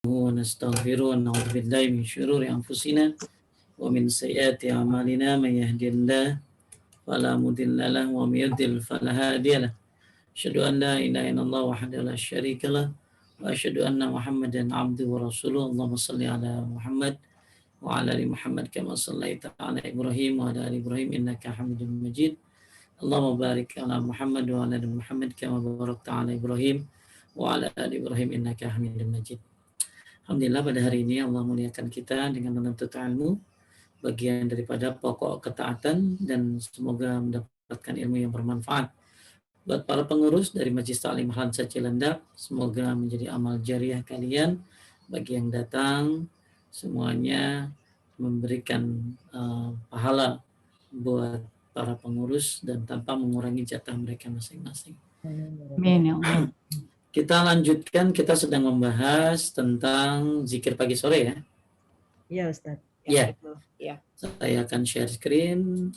ونستغفره ونعوذ بالله من شرور أنفسنا ومن سيئات أعمالنا من يهدي الله فلا مضل له ومن يضلل فلا هادي له أشهد أن لا إله إلا الله وحده لا شريك له وأشهد أن محمدا عبده ورسوله اللهم صل على محمد وعلى آل محمد كما صليت على إبراهيم وعلى آل إبراهيم إنك حميد مجيد اللهم بارك على محمد وعلى آل محمد كما باركت على إبراهيم وعلى آل إبراهيم إنك حميد مجيد. Alhamdulillah pada hari ini Allah muliakan kita dengan menuntut ilmu, bagian daripada pokok ketaatan, dan semoga mendapatkan ilmu yang bermanfaat. Buat para pengurus dari Majelis Ta'lim Hansa Cilandak, semoga menjadi amal jariah kalian bagi yang datang, semuanya memberikan pahala buat para pengurus dan tanpa mengurangi jatah mereka masing-masing. Amin ya Allah. Kita lanjutkan, kita sedang membahas tentang zikir pagi sore ya. Iya Ustaz. Ya. Ya. Saya akan share screen.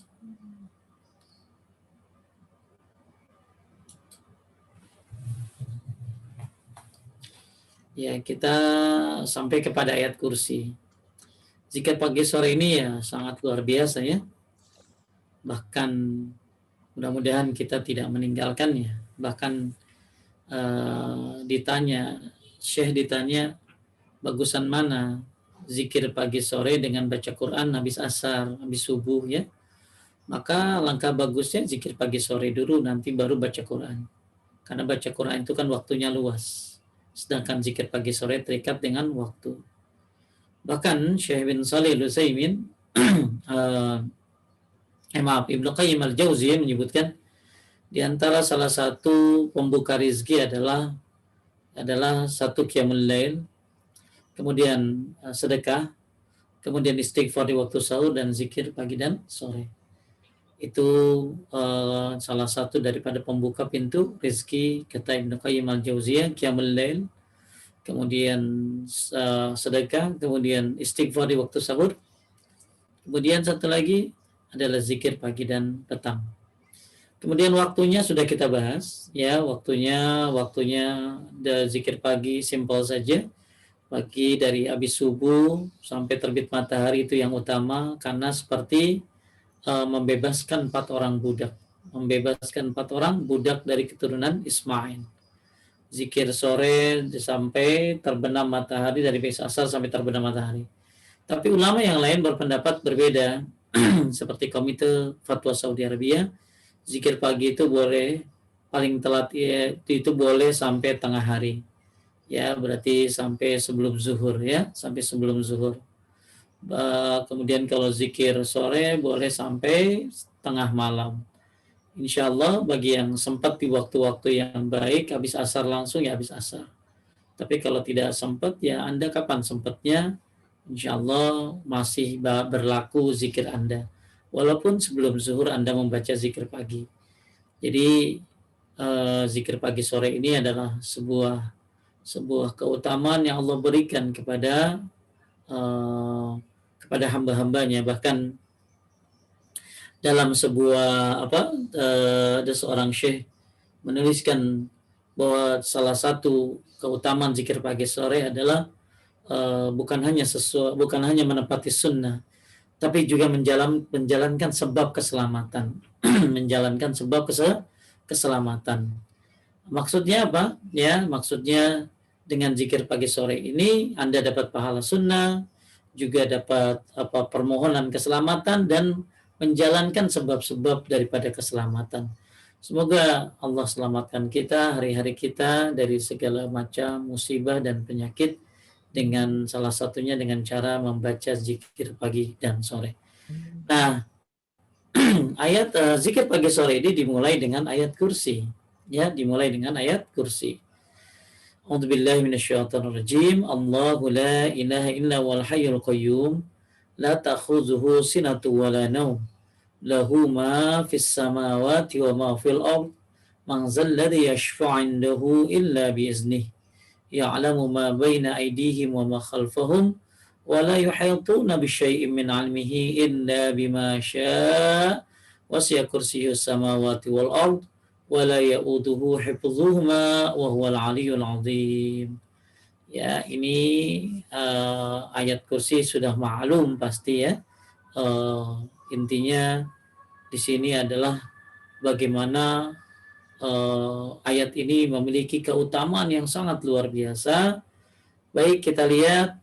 Ya, kita sampai kepada ayat kursi. Zikir pagi sore ini ya sangat luar biasa ya. Bahkan mudah-mudahan kita tidak meninggalkannya. Bahkan Syekh ditanya bagusan mana zikir pagi sore dengan baca Quran habis asar, habis subuh ya. Maka langkah bagusnya zikir pagi sore dulu, nanti baru baca Quran. Karena baca Quran itu kan waktunya luas. Sedangkan zikir pagi sore terikat dengan waktu. Bahkan Syekh bin Shalih Al-Utsaimin Ibnu Qayyim Al-Jauziyah menyebutkan di antara salah satu pembuka rizki adalah satu qiyamul lail, kemudian sedekah, kemudian istighfar di waktu sahur dan zikir pagi dan sore. Itu salah satu daripada pembuka pintu rizki kata Ibnu Qayyim Al-Jauziyah, qiyamul lail, kemudian sedekah, kemudian istighfar di waktu sahur, kemudian satu lagi adalah zikir pagi dan petang. Kemudian waktunya sudah kita bahas ya, waktunya zikir pagi simpel saja. Pagi dari habis subuh sampai terbit matahari itu yang utama, karena seperti membebaskan 4 orang budak dari keturunan Ismail. Zikir sore sampai terbenam matahari, dari habis asar sampai terbenam matahari. Tapi ulama yang lain berpendapat berbeda. Seperti Komite Fatwa Saudi Arabia, zikir pagi itu boleh paling telat ya, itu boleh sampai tengah hari. Ya, berarti sampai sebelum zuhur ya, sampai sebelum zuhur. Kemudian kalau zikir sore boleh sampai tengah malam. Insya Allah bagi yang sempat di waktu-waktu yang baik, habis asar langsung ya habis asar. Tapi kalau tidak sempat ya Anda kapan sempatnya, insya Allah masih berlaku zikir Anda. Walaupun sebelum zuhur Anda membaca zikir pagi. Jadi zikir pagi sore ini adalah sebuah keutamaan yang Allah berikan kepada hamba-hambanya. Bahkan dalam sebuah ada seorang syekh menuliskan bahwa salah satu keutamaan zikir pagi sore adalah bukan hanya menepati sunnah, tapi juga menjalankan sebab keselamatan. Menjalankan sebab keselamatan. Maksudnya apa? Ya, maksudnya dengan zikir pagi sore ini Anda dapat pahala sunnah, juga dapat permohonan keselamatan dan menjalankan sebab-sebab daripada keselamatan. Semoga Allah selamatkan kita, hari-hari kita dari segala macam musibah dan penyakit, dengan salah satunya dengan cara membaca zikir pagi dan sore. Nah, ayat zikir pagi sore ini dimulai dengan ayat kursi. Ya, dimulai dengan ayat kursi. A'udzubillahi minasyaitonirrajim. Allahu la ilaha illa huwal hayyul qayyum la ta'khudhuhu sinatun wa la nawm. Lahu ma fis samawati wa ma fil ard. Man dzal ladzi yashfa'u 'indahu illa bi iznihi. Ya'lamu ma baina aydihim wa ma khalfahum wa la yuhituna bi syai'in min 'ilmihi illa bima syaa' wasi'a kursiyyus samawati wal ard wa la ya'uduhu hifdhuhuma wa huwal 'aliyyul 'azim. Ya, ini ayat kursi sudah maklum pasti ya. Intinya di sini adalah bagaimana ayat ini memiliki keutamaan yang sangat luar biasa. Baik, kita lihat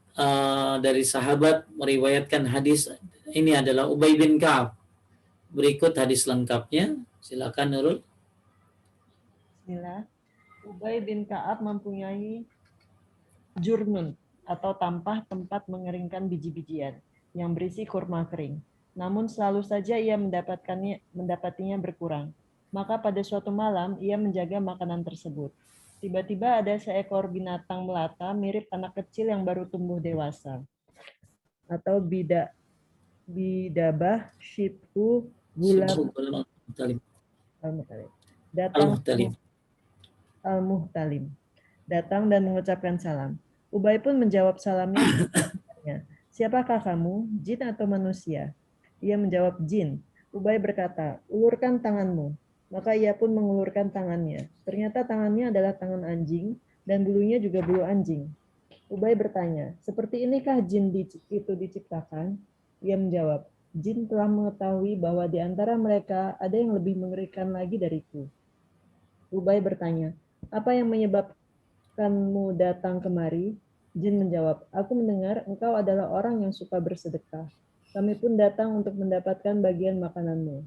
dari sahabat meriwayatkan hadis ini adalah Ubay bin Ka'ab. Berikut hadis lengkapnya. Silakan Nurul. Bismillah. Ubay bin Ka'ab mempunyai jurnun atau tampah tempat mengeringkan biji-bijian yang berisi kurma kering. Namun selalu saja ia mendapatinya berkurang. Maka pada suatu malam ia menjaga makanan tersebut. Tiba-tiba ada seekor binatang melata mirip anak kecil yang baru tumbuh dewasa. Atau bidabah syithu gulab al-muhtalim. Datang dan mengucapkan salam. Ubay pun menjawab salamnya. Siapakah kamu, jin atau manusia? Ia menjawab jin. Ubay berkata, ulurkan tanganmu. Maka ia pun mengulurkan tangannya. Ternyata tangannya adalah tangan anjing dan bulunya juga bulu anjing. Ubay bertanya, seperti inikah jin itu diciptakan? Ia menjawab, jin telah mengetahui bahwa di antara mereka ada yang lebih mengerikan lagi dariku. Ubay bertanya, apa yang menyebabkanmu datang kemari? Jin menjawab, aku mendengar engkau adalah orang yang suka bersedekah. Kami pun datang untuk mendapatkan bagian makananmu.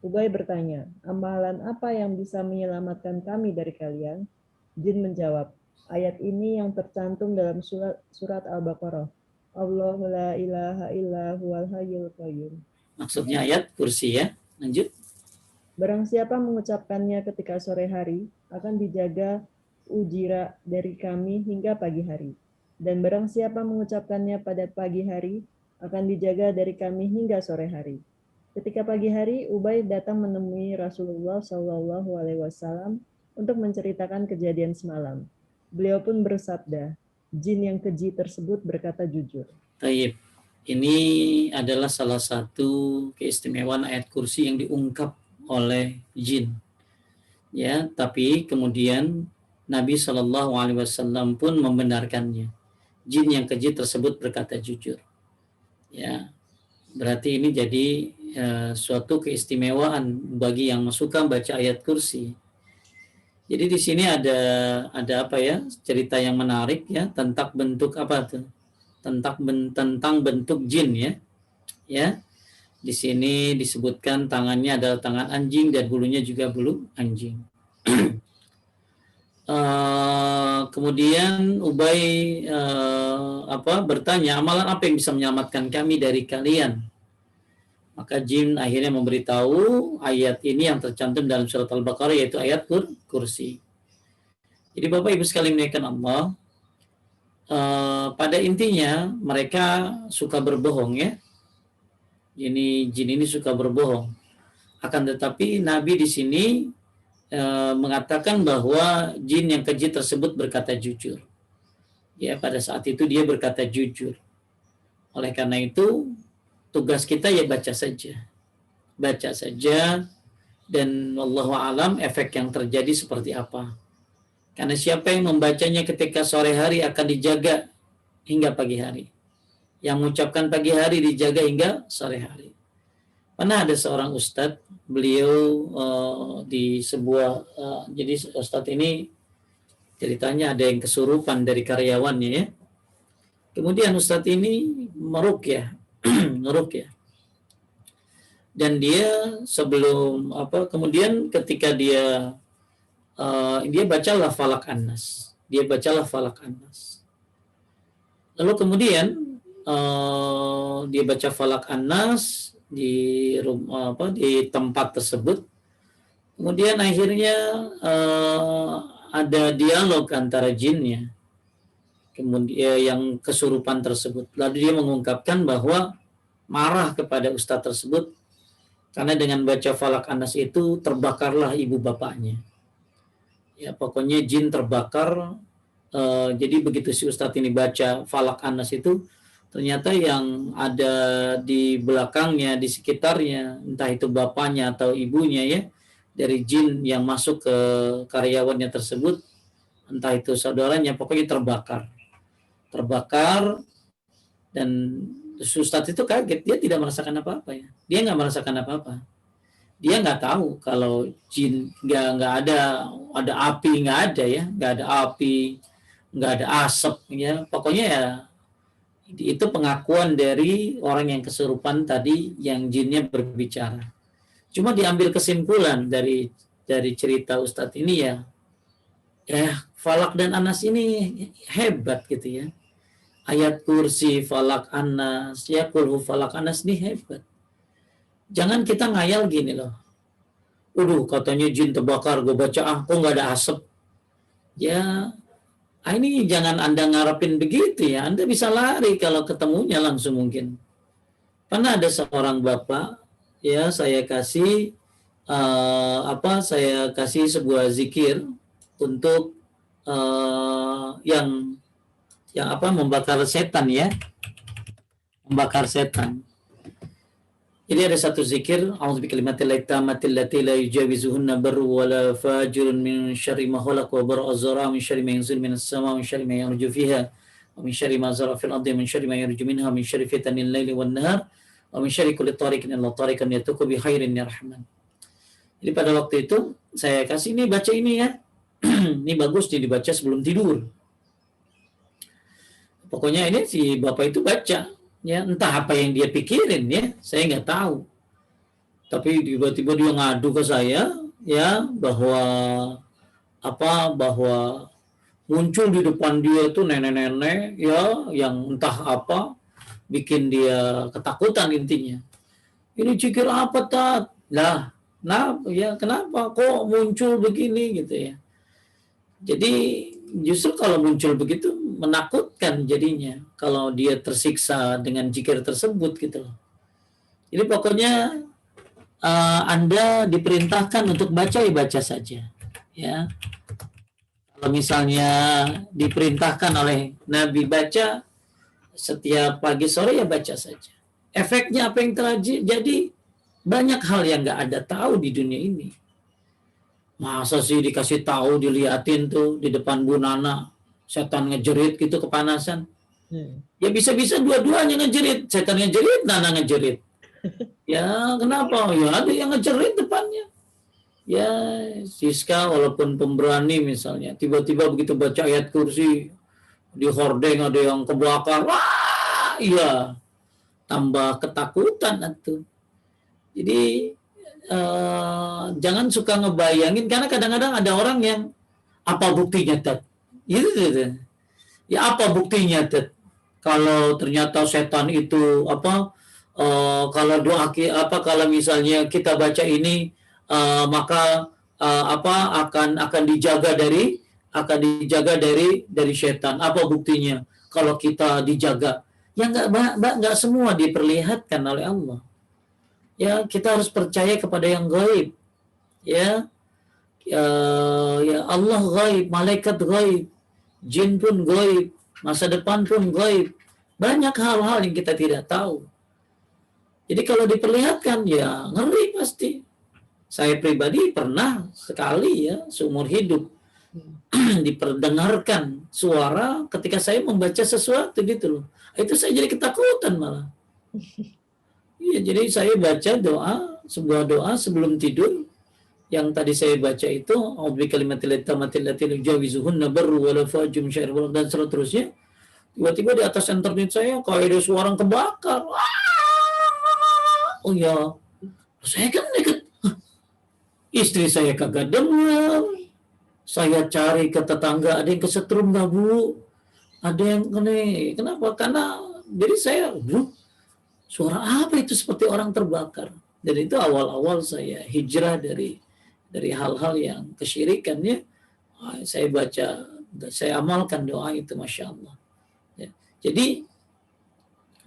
Ubay bertanya, amalan apa yang bisa menyelamatkan kami dari kalian? Jin menjawab, ayat ini yang tercantum dalam surat Al-Baqarah. Allahu la ilaha illa huwal hayyul qayyum. Maksudnya ayat kursi ya. Lanjut. Barang siapa mengucapkannya ketika sore hari, akan dijaga ujira dari kami hingga pagi hari. Dan barang siapa mengucapkannya pada pagi hari, akan dijaga dari kami hingga sore hari. Ketika pagi hari, Ubay datang menemui Rasulullah SAW untuk menceritakan kejadian semalam. Beliau pun bersabda, jin yang keji tersebut berkata jujur. Taib. Ini adalah salah satu keistimewaan ayat kursi yang diungkap oleh jin. Ya, tapi kemudian Nabi SAW pun membenarkannya. Jin yang keji tersebut berkata jujur. Ya, berarti ini jadi suatu keistimewaan bagi yang suka baca ayat kursi. Jadi di sini ada apa ya, cerita yang menarik ya tentang bentuk apa tuh? Tentang bentuk jin ya. Ya. Di sini disebutkan tangannya adalah tangan anjing dan bulunya juga bulu anjing. Kemudian Ubay bertanya, amalan apa yang bisa menyelamatkan kami dari kalian? Maka jin akhirnya memberitahu ayat ini yang tercantum dalam surat Al-Baqarah, yaitu ayat kursi. Jadi Bapak Ibu sekalian muliakan Allah, pada intinya mereka suka berbohong ya. Ini jin ini suka berbohong. Akan tetapi Nabi di sini mengatakan bahwa jin yang keji tersebut berkata jujur. Ya, pada saat itu dia berkata jujur. Oleh karena itu tugas kita ya baca saja, dan wallahu alam efek yang terjadi seperti apa. Karena siapa yang membacanya ketika sore hari akan dijaga hingga pagi hari. Yang mengucapkan pagi hari dijaga hingga sore hari. Pernah ada seorang ustadz, beliau di sebuah, jadi ustadz ini ceritanya ada yang kesurupan dari karyawannya ya. Kemudian ustadz ini meruqyah. Dan dia sebelum kemudian ketika dia bacalah Falaq An-Nas. Lalu kemudian dia baca Falaq An-Nas di tempat tersebut. Kemudian akhirnya ada dialog antara jinnya, kemudian yang kesurupan tersebut. Lalu dia mengungkapkan bahwa marah kepada ustadz tersebut karena dengan baca Falaq An-Nas itu terbakarlah ibu bapaknya. Ya, pokoknya jin terbakar. Jadi begitu si ustadz ini baca Falaq An-Nas itu, ternyata yang ada di belakangnya, di sekitarnya, entah itu bapaknya atau ibunya ya, dari jin yang masuk ke karyawannya tersebut, entah itu saudaranya, pokoknya terbakar. terbakar, dan Ustadz itu kaget, dia tidak merasakan apa-apa ya. Dia nggak merasakan apa-apa. Dia nggak tahu kalau jin nggak ada api, nggak ada ya, nggak ada api, nggak ada asap ya. Pokoknya ya itu pengakuan dari orang yang kesurupan tadi yang jinnya berbicara. Cuma diambil kesimpulan dari cerita Ustadz ini ya, Falak dan Anas ini hebat gitu ya. Ayat kursi, Falak, Anas, ya kulhu Falak, Anas ini hebat. Jangan kita ngayal gini loh. Katanya jin terbakar, gue baca kok nggak ada asap. Ya, ini jangan Anda ngarepin begitu ya. Anda bisa lari kalau ketemunya langsung mungkin. Pernah ada seorang bapak, ya saya kasih sebuah zikir untuk yang membakar setan ya, membakar setan. Jadi ada satu zikir, a'udzubikalimatillahit tammati allati la yujawizuhunna barru wala fajirun min syarri ma khalaq wa barra az-zara min syarri ma yanzil minas sama min syarri ma yarju fiha wa min syarri ma zara fil ardi min syarri ma yarju minha min syarri fitanil laili wan nahar wa min syarri kulli tariqin illa tariqan yatuqu bi khairin ya rahman. Jadi pada waktu itu saya kasih ini, baca ini ya. Ini bagus dibaca sebelum tidur. Pokoknya ini si bapak itu baca. Ya, entah apa yang dia pikirin ya, saya nggak tahu. Tapi tiba-tiba dia ngadu ke saya ya bahwa muncul di depan dia tuh nenek-nenek ya yang entah apa bikin dia ketakutan intinya. Ini zikir apa Tat? Lah, kenapa kok muncul begini gitu ya. Jadi justru kalau muncul begitu menakutkan jadinya kalau dia tersiksa dengan zikir tersebut gitu loh. Jadi pokoknya Anda diperintahkan untuk baca ya baca saja ya. Kalau misalnya diperintahkan oleh Nabi baca setiap pagi sore ya baca saja. Efeknya apa yang terjadi? Banyak hal yang nggak ada tahu di dunia ini. Masa sih dikasih tahu, diliatin tuh di depan Bu Nana setan ngejerit gitu kepanasan. Ya bisa-bisa dua-duanya ngejerit, setan ngejerit, Nana ngejerit. Ya kenapa? Ya ada yang ngejerit depannya. Ya Siska walaupun pemberani misalnya, tiba-tiba begitu baca ayat kursi di hordeng ada yang kebakar, wah iya, tambah ketakutan itu. Jadi jangan suka ngebayangin, karena kadang-kadang ada orang yang apa buktinya Tat? Gitu. Ya apa buktinya Tat? Kalau ternyata setan itu kalau doa kalau misalnya kita baca ini maka akan dijaga dari setan. Apa buktinya kalau kita dijaga? Ya enggak semua diperlihatkan oleh Allah. Ya kita harus percaya kepada yang gaib. Ya Allah gaib, malaikat gaib, jin pun gaib, masa depan pun gaib. Banyak hal-hal yang kita tidak tahu. Jadi kalau diperlihatkan ya ngeri pasti. Saya pribadi pernah sekali ya seumur hidup diperdengarkan suara ketika saya membaca sesuatu gitu loh. Itu saya jadi ketakutan malah. Iya, jadi saya baca sebuah doa sebelum tidur. Yang tadi saya baca itu a'udzubikalimatillahit tammati allati la yujawizuhunna barru wala fajirun syarri dan seterusnya. Tiba-tiba di atas internet saya kayak ada suara kebakar. Oh ya, saya kan dekat. Istri saya kagak dengar. Saya cari ke tetangga, ada yang kesetrum nggak Bu? Ada yang kenapa? Karena jadi saya, suara apa itu seperti orang terbakar. Dan itu awal-awal saya hijrah dari hal-hal yang kesyirikan ya. Saya baca, saya amalkan doa itu, Masya Allah. Ya. Jadi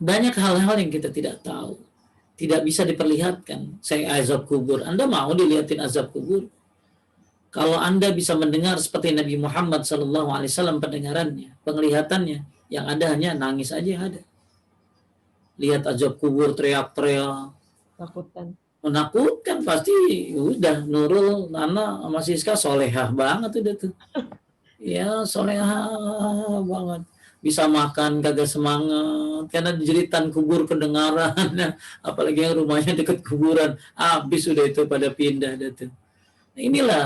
banyak hal-hal yang kita tidak tahu, tidak bisa diperlihatkan. Saya azab kubur, Anda mau dilihatin azab kubur? Kalau Anda bisa mendengar seperti Nabi Muhammad SAW pendengarannya, penglihatannya, yang ada hanya nangis aja ada. Lihat azab kubur, teriak-teriak, menakutkan pasti. Udah Nurul, Nana, sama Siska solehah banget udah tuh. Ya solehah banget. bisa makan kagak semangat karena jeritan kubur kedengaran. Apalagi yang rumahnya dekat kuburan, habis sudah itu pada pindah itu. Nah, inilah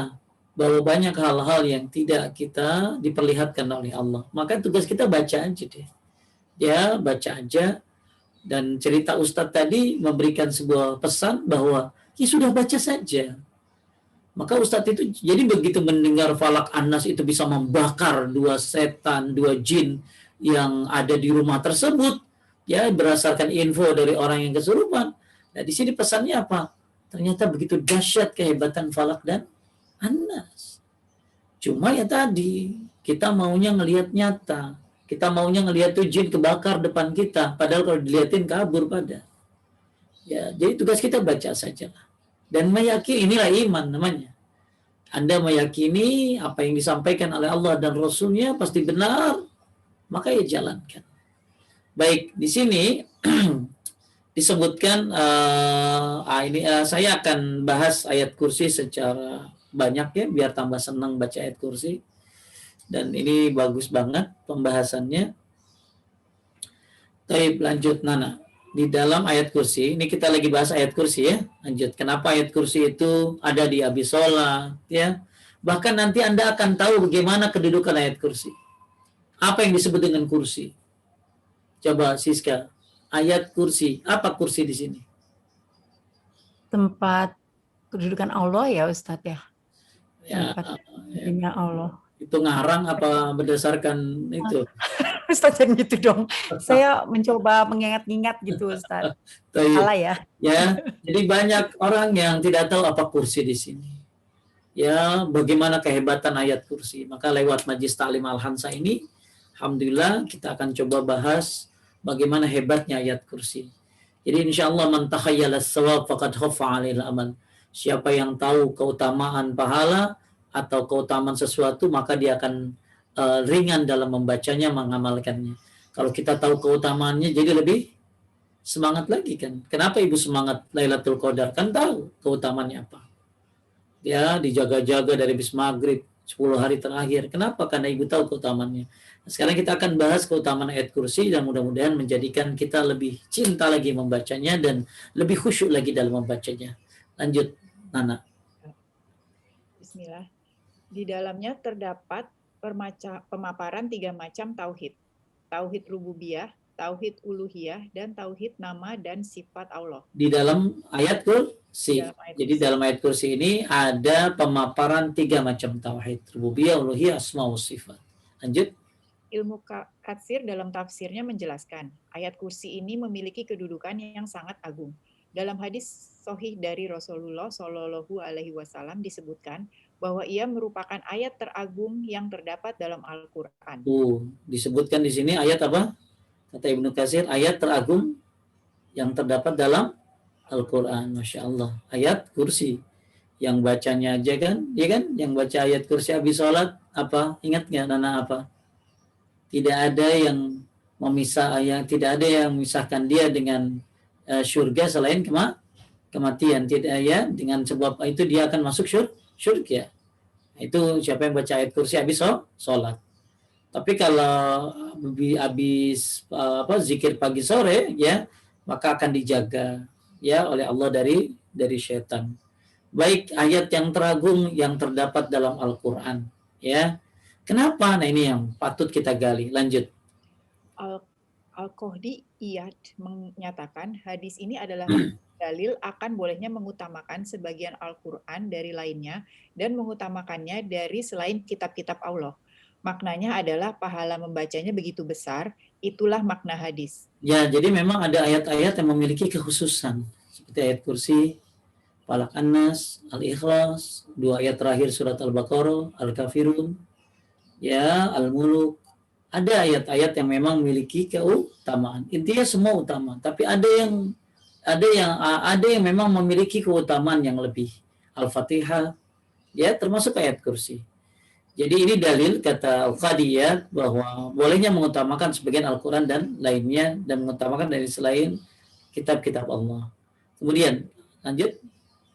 bahwa banyak hal-hal yang tidak kita diperlihatkan oleh Allah. Maka tugas kita baca aja deh. Ya, baca aja. Dan cerita Ustadz tadi memberikan sebuah pesan bahwa ya sudah baca saja. Maka Ustadz itu jadi begitu mendengar Falak An-Nas itu bisa membakar 2 setan, 2 jin yang ada di rumah tersebut, ya berdasarkan info dari orang yang kesurupan. Nah, di sini pesannya apa? Ternyata begitu dahsyat kehebatan Falak dan An-Nas. Cuma ya tadi, kita maunya ngelihat nyata. Kita maunya ngelihat tuh jin kebakar depan kita, padahal kalau dilihatin kabur pada. Ya, jadi tugas kita baca saja. Dan meyakini, inilah iman namanya. Anda meyakini apa yang disampaikan oleh Allah dan Rasulnya pasti benar, maka ya jalankan. Baik, di sini disebutkan saya akan bahas ayat kursi secara banyak ya, biar tambah senang baca ayat kursi. Dan ini bagus banget pembahasannya. Baik, lanjut Nana. Di dalam ayat kursi, ini kita lagi bahas ayat kursi ya. Lanjut, kenapa ayat kursi itu ada di Abi Sholat ya. Bahkan nanti Anda akan tahu bagaimana kedudukan ayat kursi. Apa yang disebut dengan kursi? Coba Siska, ayat kursi, apa kursi di sini? Tempat kedudukan Allah ya Ustadz ya. Ya, Tempat kedudukannya Allah. itu ngarang apa berdasarkan itu? Ustadz yang gitu dong. Saya mencoba mengingat-ingat gitu Ustadz. Salah ya. Ya, jadi banyak orang yang tidak tahu apa kursi di sini. Ya, bagaimana kehebatan ayat kursi. Maka lewat Majlis Ta'lim Al-Hansa ini, alhamdulillah kita akan coba bahas bagaimana hebatnya ayat kursi. Jadi insya Allah man takhayyala as-shawab faqad khaffa 'alaihil amal. Siapa yang tahu keutamaan pahala atau keutamaan sesuatu, maka dia akan ringan dalam membacanya, mengamalkannya. Kalau kita tahu keutamaannya, jadi lebih semangat lagi kan. Kenapa ibu semangat Lailatul Qadar? Kan tahu keutamaannya apa. Ya, dijaga-jaga dari bis maghrib 10 hari terakhir. Kenapa? Karena ibu tahu keutamaannya. Nah, sekarang kita akan bahas keutamaan ayat kursi dan mudah-mudahan menjadikan kita lebih cinta lagi membacanya dan lebih khusyuk lagi dalam membacanya. Lanjut, Nana. Bismillah. Di dalamnya terdapat pemaparan 3 macam tauhid. Tauhid rububiyah, tauhid uluhiyah, dan tauhid nama dan sifat Allah. Di dalam ayat kursi. Jadi dalam ayat kursi ini ada pemaparan 3 macam tauhid. Rububiyah, uluhiyah, asma wa sifat. Lanjut. Ilmu katsir dalam tafsirnya menjelaskan, ayat kursi ini memiliki kedudukan yang sangat agung. Dalam hadis sahih dari Rasulullah Shallallahu Alaihi Wasallam disebutkan bahwa ia merupakan ayat teragung yang terdapat dalam Al-Quran. Disebutkan di sini ayat apa? Kata Ibnu Katsir, ayat teragung yang terdapat dalam Al-Quran. Masya Allah. Ayat kursi. Yang bacanya aja kan, ya kan? Yang baca ayat kursi habis sholat, apa? Ingat nggak Nana apa? Tidak ada yang tidak ada yang memisahkan dia dengan surga selain kematian. Tidak ya, dengan sebab itu dia akan masuk surga. Itu siapa yang baca ayat kursi habis sholat. Tapi kalau habis zikir pagi sore ya, maka akan dijaga ya oleh Allah dari syaitan. Baik, ayat yang teragung yang terdapat dalam Al-Qur'an ya. Kenapa? Nah, ini yang patut kita gali. Lanjut. Al-Qadiyat menyatakan hadis ini adalah dalil akan bolehnya mengutamakan sebagian Al-Quran dari lainnya dan mengutamakannya dari selain kitab-kitab Allah. Maknanya adalah pahala membacanya begitu besar, itulah makna hadis. Ya, jadi memang ada ayat-ayat yang memiliki kekhususan. Seperti ayat kursi, Falaq An-Nas, Al-Ikhlas, 2 ayat terakhir surat Al-Baqarah, Al-Kafirun, ya, Al-Muluk. Ada ayat-ayat yang memang memiliki keutamaan. Intinya semua utama, tapi ada yang memang memiliki keutamaan yang lebih. Al-Fatihah, ya, termasuk ayat kursi. Jadi ini dalil kata Al-Qadiyat bahwa bolehnya mengutamakan sebagian Al-Quran dan lainnya dan mengutamakan dari selain kitab-kitab Allah. Kemudian lanjut.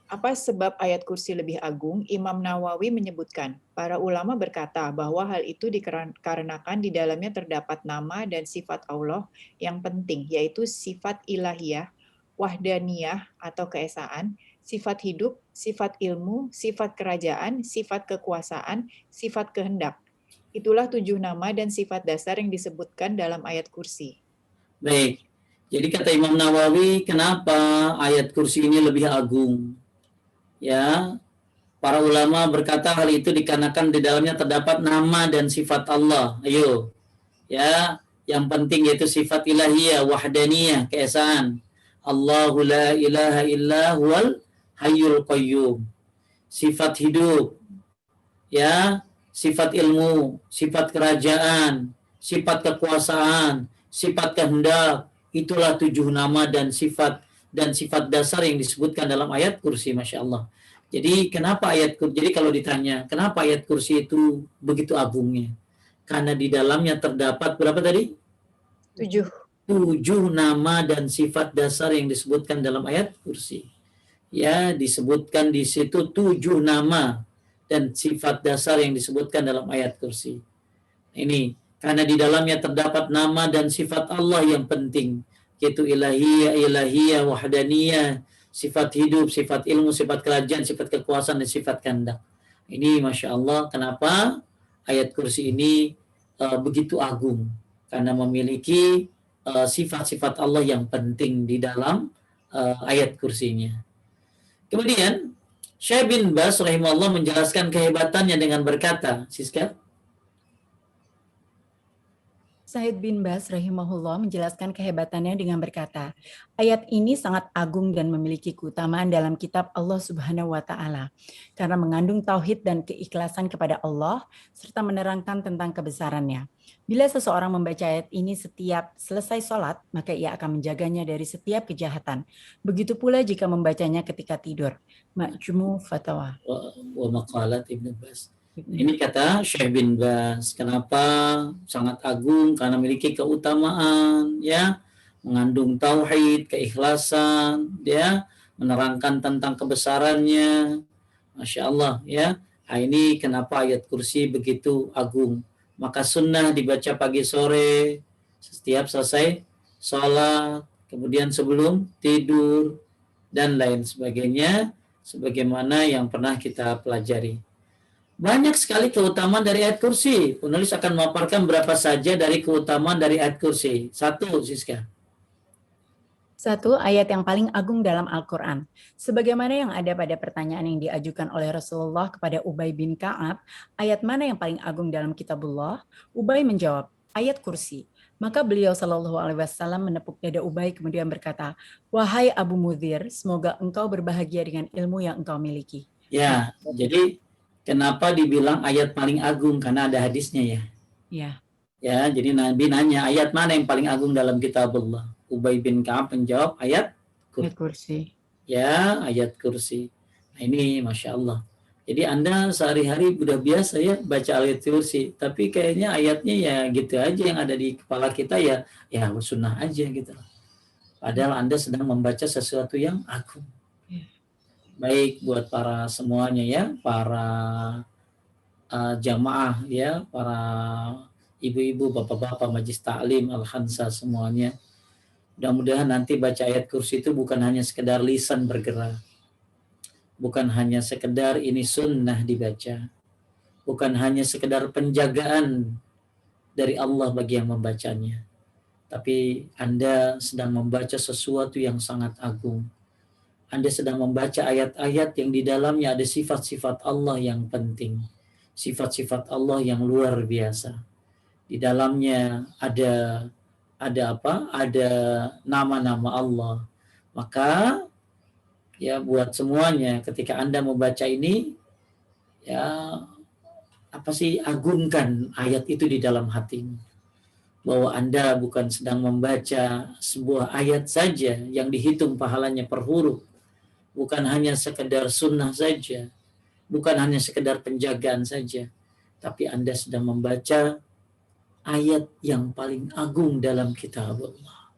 Apa sebab ayat kursi lebih agung? Imam Nawawi menyebutkan, para ulama berkata bahwa hal itu dikarenakan di dalamnya terdapat nama dan sifat Allah yang penting, yaitu sifat ilahiyah, wahdaniyah atau keesaan, sifat hidup, sifat ilmu, sifat kerajaan, sifat kekuasaan, sifat kehendak. Itulah 7 nama dan sifat dasar yang disebutkan dalam ayat kursi. Baik. Jadi kata Imam Nawawi, kenapa ayat kursi ini lebih agung? Ya, para ulama berkata hal itu dikarenakan di dalamnya terdapat nama dan sifat Allah. Ayo. Ya, yang penting yaitu sifat ilahiyah, wahdaniyah, keesaan. Allahu la ilaha illa huwal hayyul qayyum. Sifat hidup, ya, sifat ilmu, sifat kerajaan, sifat kekuasaan, sifat kehendak. Itulah 7 nama dan sifat dasar yang disebutkan dalam ayat kursi, Masya Allah. Jadi jadi kalau ditanya kenapa ayat kursi itu begitu agungnya? Karena di dalamnya terdapat berapa tadi? 7. 7 nama dan sifat dasar yang disebutkan dalam ayat kursi. Ya, disebutkan di situ 7 nama dan sifat dasar yang disebutkan dalam ayat kursi. Ini karena di dalamnya terdapat nama dan sifat Allah yang penting, yaitu ilahiyah, wahdaniyah, sifat hidup, sifat ilmu, sifat kerajaan, sifat kekuasaan, dan sifat kehendak. Ini Masya Allah, kenapa ayat kursi ini begitu agung? Karena memiliki sifat-sifat Allah yang penting di dalam ayat kursinya. Kemudian Syekh bin Baz rahimahullah menjelaskan kehebatannya dengan berkata, Siska? Syekh bin Baz rahimahullah menjelaskan kehebatannya dengan berkata, ayat ini sangat agung dan memiliki keutamaan dalam kitab Allah Subhanahu wa taala karena mengandung tauhid dan keikhlasan kepada Allah serta menerangkan tentang kebesarannya. Bila seseorang membaca ayat ini setiap selesai sholat, maka ia akan menjaganya dari setiap kejahatan. Begitu pula jika membacanya ketika tidur. Majmu' Fatawa. Wa maqalat Ibnu Baz. Ini kata Syekh bin Baz. Kenapa sangat agung? Karena memiliki keutamaan, ya, mengandung tauhid, keikhlasan, ya, menerangkan tentang kebesarannya. Masya Allah, ya. Nah, ini kenapa ayat kursi begitu agung. Maka sunnah dibaca pagi sore setiap selesai sholat, kemudian sebelum tidur, dan lain sebagainya, sebagaimana yang pernah kita pelajari. Banyak sekali keutamaan dari ayat kursi. Penulis akan memaparkan berapa saja dari keutamaan dari ayat kursi. 1, Siska. 1. Ayat yang paling agung dalam Al-Quran. Sebagaimana yang ada pada pertanyaan yang diajukan oleh Rasulullah kepada Ubay bin Ka'ab, ayat mana yang paling agung dalam kitabullah? Ubay menjawab, ayat kursi. Maka beliau Shallallahu Alaihi Wasallam menepuk dada Ubay kemudian berkata, wahai Abu Mudhir, semoga engkau berbahagia dengan ilmu yang engkau miliki. Ya, jadi kenapa dibilang ayat paling agung? Karena ada hadisnya, ya. Ya. Ya, jadi Nabi nanya ayat mana yang paling agung dalam kitabullah. Ubay bin Ka'ab menjawab ayat kursi. Ya, ayat kursi. Nah, ini Masya Allah. Jadi Anda sehari-hari udah biasa ya baca ayat kursi, tapi kayaknya ayatnya ya gitu aja yang ada di kepala kita, ya sunnah aja gitu. Padahal Anda sedang membaca sesuatu yang agung. Baik buat para semuanya, ya, para jamaah, ya, para ibu-ibu, bapak-bapak, majlis taklim, al-khansa semuanya. Mudah-mudahan nanti baca ayat kursi itu bukan hanya sekedar lisan bergerak. Bukan hanya sekedar ini sunnah dibaca. Bukan hanya sekedar penjagaan dari Allah bagi yang membacanya. Tapi Anda sedang membaca sesuatu yang sangat agung. Anda sedang membaca ayat-ayat yang di dalamnya ada sifat-sifat Allah yang penting. Sifat-sifat Allah yang luar biasa. Di dalamnya ada apa? Ada nama-nama Allah. Maka ya buat semuanya ketika Anda membaca ini, ya agungkan ayat itu di dalam hatimu. Bahwa Anda bukan sedang membaca sebuah ayat saja yang dihitung pahalanya per huruf. Bukan hanya sekedar sunnah saja. Bukan hanya sekedar penjagaan saja. Tapi Anda sedang membaca ayat yang paling agung dalam kitab Allah.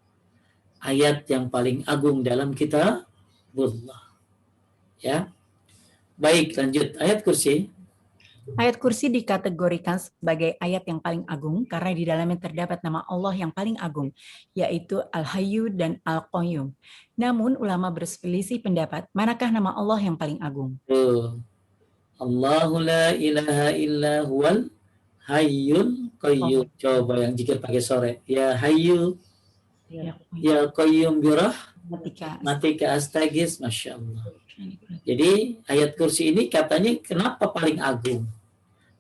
Ayat yang paling agung dalam kitab Allah. Ya. Baik, lanjut ayat kursi. Ayat kursi dikategorikan sebagai ayat yang paling agung karena di dalamnya terdapat nama Allah yang paling agung, yaitu Al-Hayyu dan Al-Qayyum. Namun ulama berselisih pendapat, manakah nama Allah yang paling agung? Tuh. Allahu la ilaha illa huwal hayyul qayyum. Coba yang zikir pagi sore. Ya hayyu Ya, ya qayyum Matika. matika astagis. Masya Allah. Jadi ayat kursi ini katanya kenapa paling agung?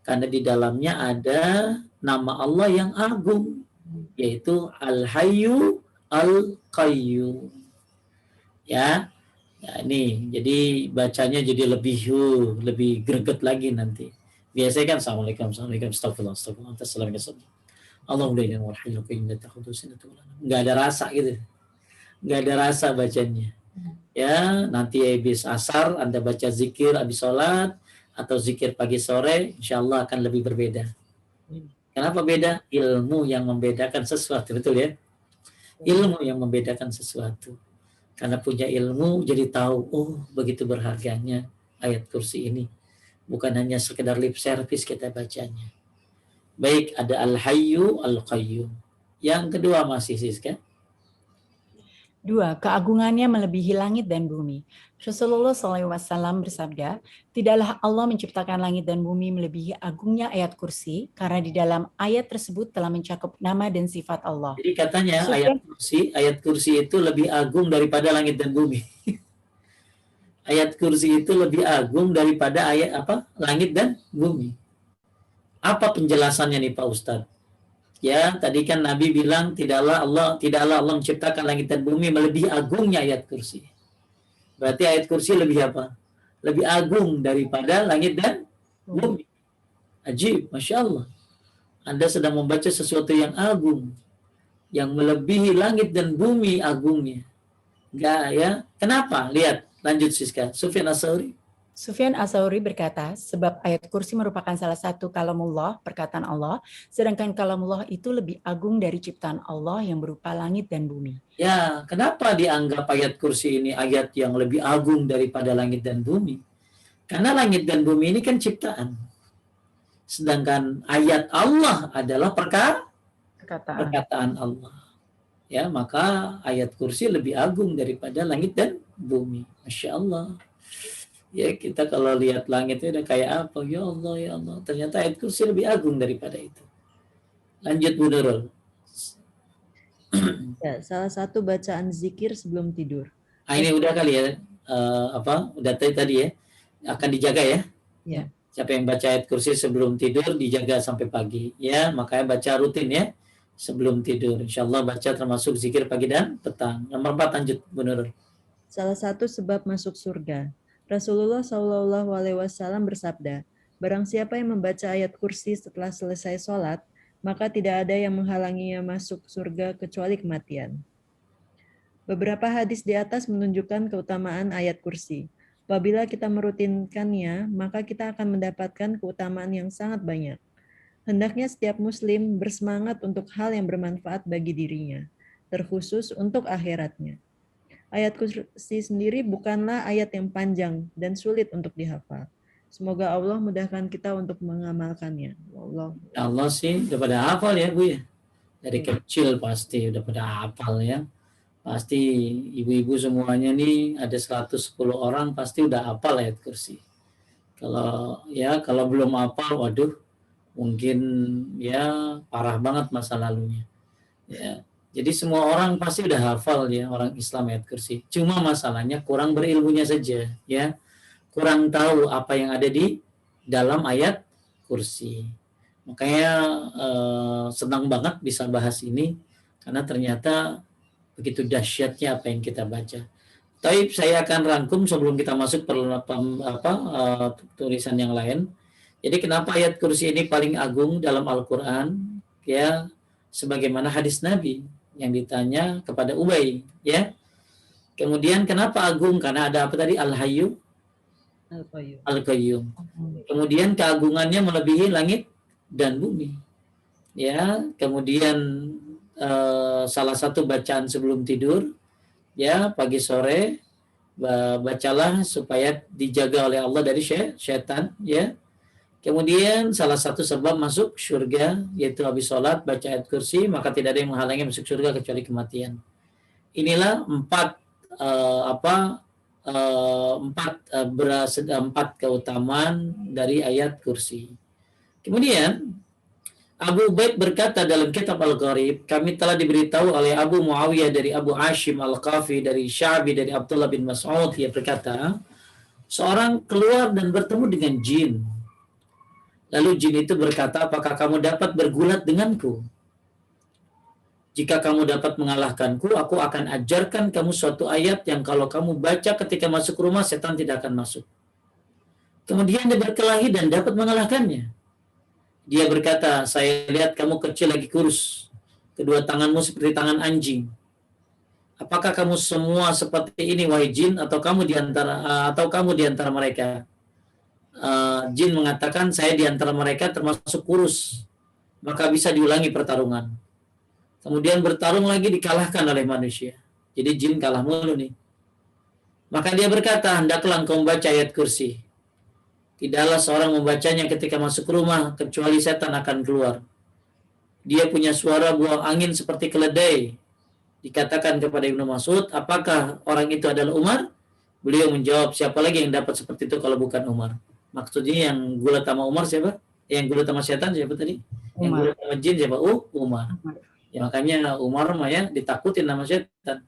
Karena di dalamnya ada nama Allah yang agung, yaitu Al-Hayyu Al-Qayyum. Ya. Ya, ini jadi bacanya jadi lebih greget lagi nanti. Biasanya kan assalamualaikum, astagfirullah, assalamualaikum. Alhamdulillah warahmatullahi wabarakatuh. Nggak ada rasa gitu. Nggak ada rasa bacanya. Ya, nanti habis asar Anda baca zikir habis sholat atau zikir pagi sore, insya Allah akan lebih berbeda. Kenapa beda? Ilmu yang membedakan sesuatu, betul ya? Ilmu yang membedakan sesuatu. Karena punya ilmu jadi tahu, oh begitu berharganya ayat kursi ini. Bukan hanya sekedar lip service kita bacanya. Baik, ada Al-Hayyu Al-Qayyum. Yang kedua masih Siska. 2. Keagungannya melebihi langit dan bumi. Rasulullah SAW bersabda, tidaklah Allah menciptakan langit dan bumi melebihi agungnya ayat kursi, karena di dalam ayat tersebut telah mencakup nama dan sifat Allah. Jadi katanya ayat kursi itu lebih agung daripada langit dan bumi. Ayat kursi itu lebih agung daripada ayat langit dan bumi. Apa penjelasannya nih Pak Ustadz? Ya, tadi kan Nabi bilang tidaklah Allah menciptakan langit dan bumi melebihi agungnya ayat kursi. Berarti ayat kursi lebih apa? Lebih agung daripada langit dan bumi. Ajib, Masya Allah. Anda sedang membaca sesuatu yang agung, yang melebihi langit dan bumi agungnya. Enggak ya? Kenapa? Lihat, lanjut Siska. Sufyan As-Tsauri. Sufyan As-Tsauri berkata, sebab ayat kursi merupakan salah satu kalamullah, perkataan Allah, sedangkan kalamullah itu lebih agung dari ciptaan Allah yang berupa langit dan bumi. Ya, kenapa dianggap ayat kursi ini ayat yang lebih agung daripada langit dan bumi? Karena langit dan bumi ini kan ciptaan. Sedangkan ayat Allah adalah perkataan Allah. Ya, maka ayat kursi lebih agung daripada langit dan bumi. Masya Allah. Ya, kita kalau lihat langitnya udah kayak apa? Ya Allah, ya Allah. Ternyata ayat kursi lebih agung daripada itu. Lanjut Bu Nurul. Ya, salah satu bacaan zikir sebelum tidur. Ini udah kali ya. Udah tadi ya. Akan dijaga ya. Ya. Siapa yang baca ayat kursi sebelum tidur dijaga sampai pagi. Ya, makanya baca rutin ya. Sebelum tidur. Insya Allah baca termasuk zikir pagi dan petang. Nomor 4 lanjut Bu Nurul. Salah satu sebab masuk surga. Rasulullah SAW bersabda, barang siapa yang membaca ayat kursi setelah selesai sholat, maka tidak ada yang menghalanginya masuk surga kecuali kematian. Beberapa hadis di atas menunjukkan keutamaan ayat kursi. Apabila kita merutinkannya, maka kita akan mendapatkan keutamaan yang sangat banyak. Hendaknya setiap muslim bersemangat untuk hal yang bermanfaat bagi dirinya, terkhusus untuk akhiratnya. Ayat kursi sendiri bukanlah ayat yang panjang dan sulit untuk dihafal. Semoga Allah mudahkan kita untuk mengamalkannya. Allah sih udah pada hafal ya Bu ya. Dari kecil pasti udah pada hafal ya. Pasti ibu-ibu semuanya nih ada 110 orang pasti udah hafal ayat kursi. Kalau belum hafal, waduh mungkin ya parah banget masa lalunya. Ya. Jadi semua orang pasti udah hafal ya orang Islam ayat kursi. Cuma masalahnya kurang berilmunya saja ya. Kurang tahu apa yang ada di dalam ayat kursi. Makanya senang banget bisa bahas ini karena ternyata begitu dahsyatnya apa yang kita baca. Tapi saya akan rangkum sebelum kita masuk tulisan yang lain. Jadi kenapa ayat kursi ini paling agung dalam Al-Qur'an? Ya, sebagaimana hadis Nabi yang ditanya kepada Ubay, ya. Kemudian kenapa agung? Karena ada apa tadi? Al-Hayyu Al-Qayyum. Kemudian keagungannya melebihi langit dan bumi. Ya, kemudian salah satu bacaan sebelum tidur, ya, pagi sore, bacalah supaya dijaga oleh Allah dari syaitan, ya. Kemudian salah satu sebab masuk surga yaitu habis sholat baca ayat kursi, maka tidak ada yang menghalangi masuk surga kecuali kematian. Inilah empat keutamaan dari ayat kursi. Kemudian Abu Ubaid berkata dalam kitab Al-Gharib, kami telah diberitahu oleh Abu Muawiyah dari Abu Hashim Al-Qafi dari Sya'bi dari Abdullah bin Mas'ud, dia berkata, seorang keluar dan bertemu dengan jin. Lalu jin itu berkata, apakah kamu dapat bergulat denganku? Jika kamu dapat mengalahkanku, aku akan ajarkan kamu suatu ayat yang kalau kamu baca ketika masuk rumah, setan tidak akan masuk. Kemudian dia berkelahi dan dapat mengalahkannya. Dia berkata, saya lihat kamu kecil lagi kurus. Kedua tanganmu seperti tangan anjing. Apakah kamu semua seperti ini, wahai jin, atau kamu di antara mereka? Jin mengatakan, saya di antara mereka termasuk kurus. Maka bisa diulangi pertarungan. Kemudian bertarung lagi dikalahkan oleh manusia. Jadi jin kalah mulu nih. Maka dia berkata, hendaklah engkau membaca ayat kursi. Tidaklah seorang membacanya ketika masuk rumah, kecuali setan akan keluar. Dia punya suara buang angin seperti keledai. Dikatakan kepada Ibnu Mas'ud, apakah orang itu adalah Umar? Beliau menjawab, siapa lagi yang dapat seperti itu kalau bukan Umar? Maksudnya yang gulat sama Umar siapa? Yang gulat sama setan siapa tadi? Umar. Yang gulat sama jin siapa? Umar. Ya, makanya Umar ya ditakutin sama setan.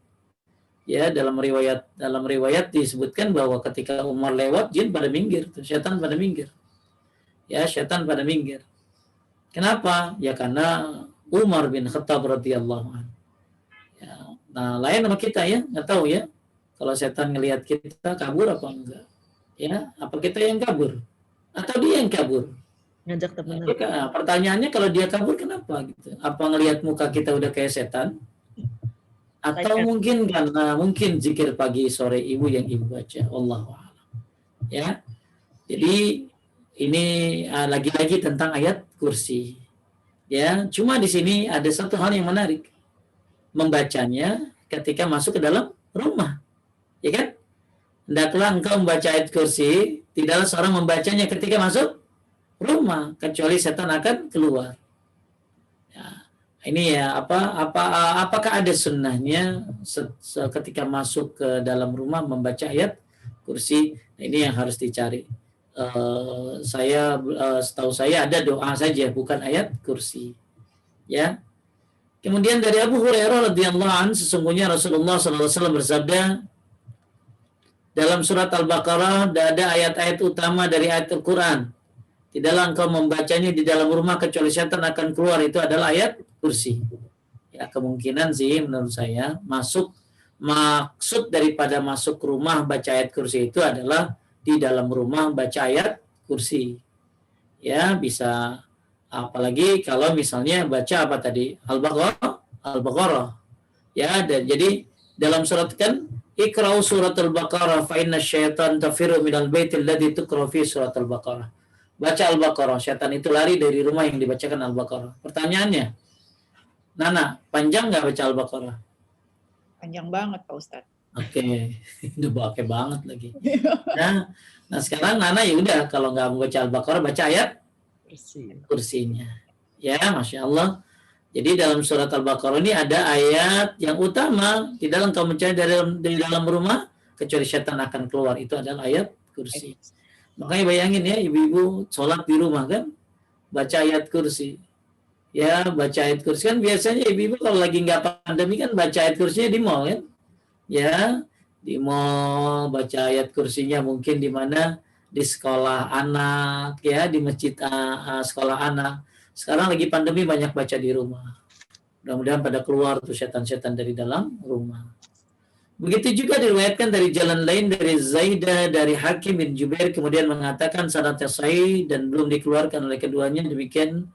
Ya, dalam riwayat disebutkan bahwa ketika Umar lewat, jin pada minggir, setan pada minggir. Ya, setan pada minggir. Kenapa? Ya karena Umar bin Khattab radhiyallahu anhu. Ya, nah, lain sama kita ya, nggak tahu ya. Kalau setan ngelihat kita kabur apa enggak? Ya, apa kita yang kabur? Atau dia yang kabur? Ngajak teman. Nah, pertanyaannya kalau dia kabur kenapa gitu? Apa ngelihat muka kita udah kayak setan? Atau mungkin karena zikir pagi sore ibu yang ibu baca, wallahu a'lam. Ya, jadi ini lagi-lagi tentang ayat kursi. Ya, cuma di sini ada satu hal yang menarik, membacanya ketika masuk ke dalam rumah, ya kan? Hendaklah engkau membaca ayat kursi, tidaklah seorang membacanya ketika masuk rumah, kecuali setan akan keluar. Ini ya apakah ada sunnahnya ketika masuk ke dalam rumah membaca ayat kursi? Ini yang harus dicari. Setahu saya ada doa saja, bukan ayat kursi. Ya. Kemudian dari Abu Hurairah radhiyallahu anhu, sesungguhnya Rasulullah SAW bersabda dalam surat Al-Baqarah ada ayat-ayat utama dari ayat Al-Quran. Tidaklah engkau membacanya di dalam rumah kecuali setan akan keluar. Itu adalah ayat kursi. Ya, kemungkinan sih menurut saya maksud daripada masuk rumah baca ayat kursi itu adalah di dalam rumah baca ayat kursi. Ya, bisa apalagi kalau misalnya baca apa tadi? Al-Baqarah. Ya, jadi dalam surat kan Iqra'u surat Al-Baqarah fa inna syaitan tafiru minal baitil ladzi tuqra fi surat Al-Baqarah. Baca Al-Baqarah, syaitan itu lari dari rumah yang dibacakan Al-Baqarah. Pertanyaannya, Nana, panjang nggak baca Al-Baqarah? Panjang banget, Pak Ustadz. Oke, udah pakai banget lagi. Nah sekarang Nana ya udah, kalau nggak mau baca Al-Baqarah, baca ayat kursinya. Ya, Masya Allah. Jadi dalam surat Al-Baqarah ini ada ayat yang utama, tidak engkau mencari dari dalam rumah, kecuali syaitan akan keluar. Itu adalah ayat kursi. Makanya bayangin ya, ibu-ibu sholat di rumah kan, baca ayat kursi. Ya, baca ayat kursi kan biasanya ibu-ibu kalau lagi nggak pandemi kan baca ayat kursinya di mall kan. Ya, di mall baca ayat kursinya mungkin di mana? Di sekolah anak, ya, di masjid sekolah anak. Sekarang lagi pandemi banyak baca di rumah. Mudah-mudahan pada keluar tuh setan-setan dari dalam rumah. Begitu juga diriwayatkan dari jalan lain dari Zaidah dari Hakim bin Jubair kemudian mengatakan sanadnya sahih dan belum dikeluarkan oleh keduanya, demikian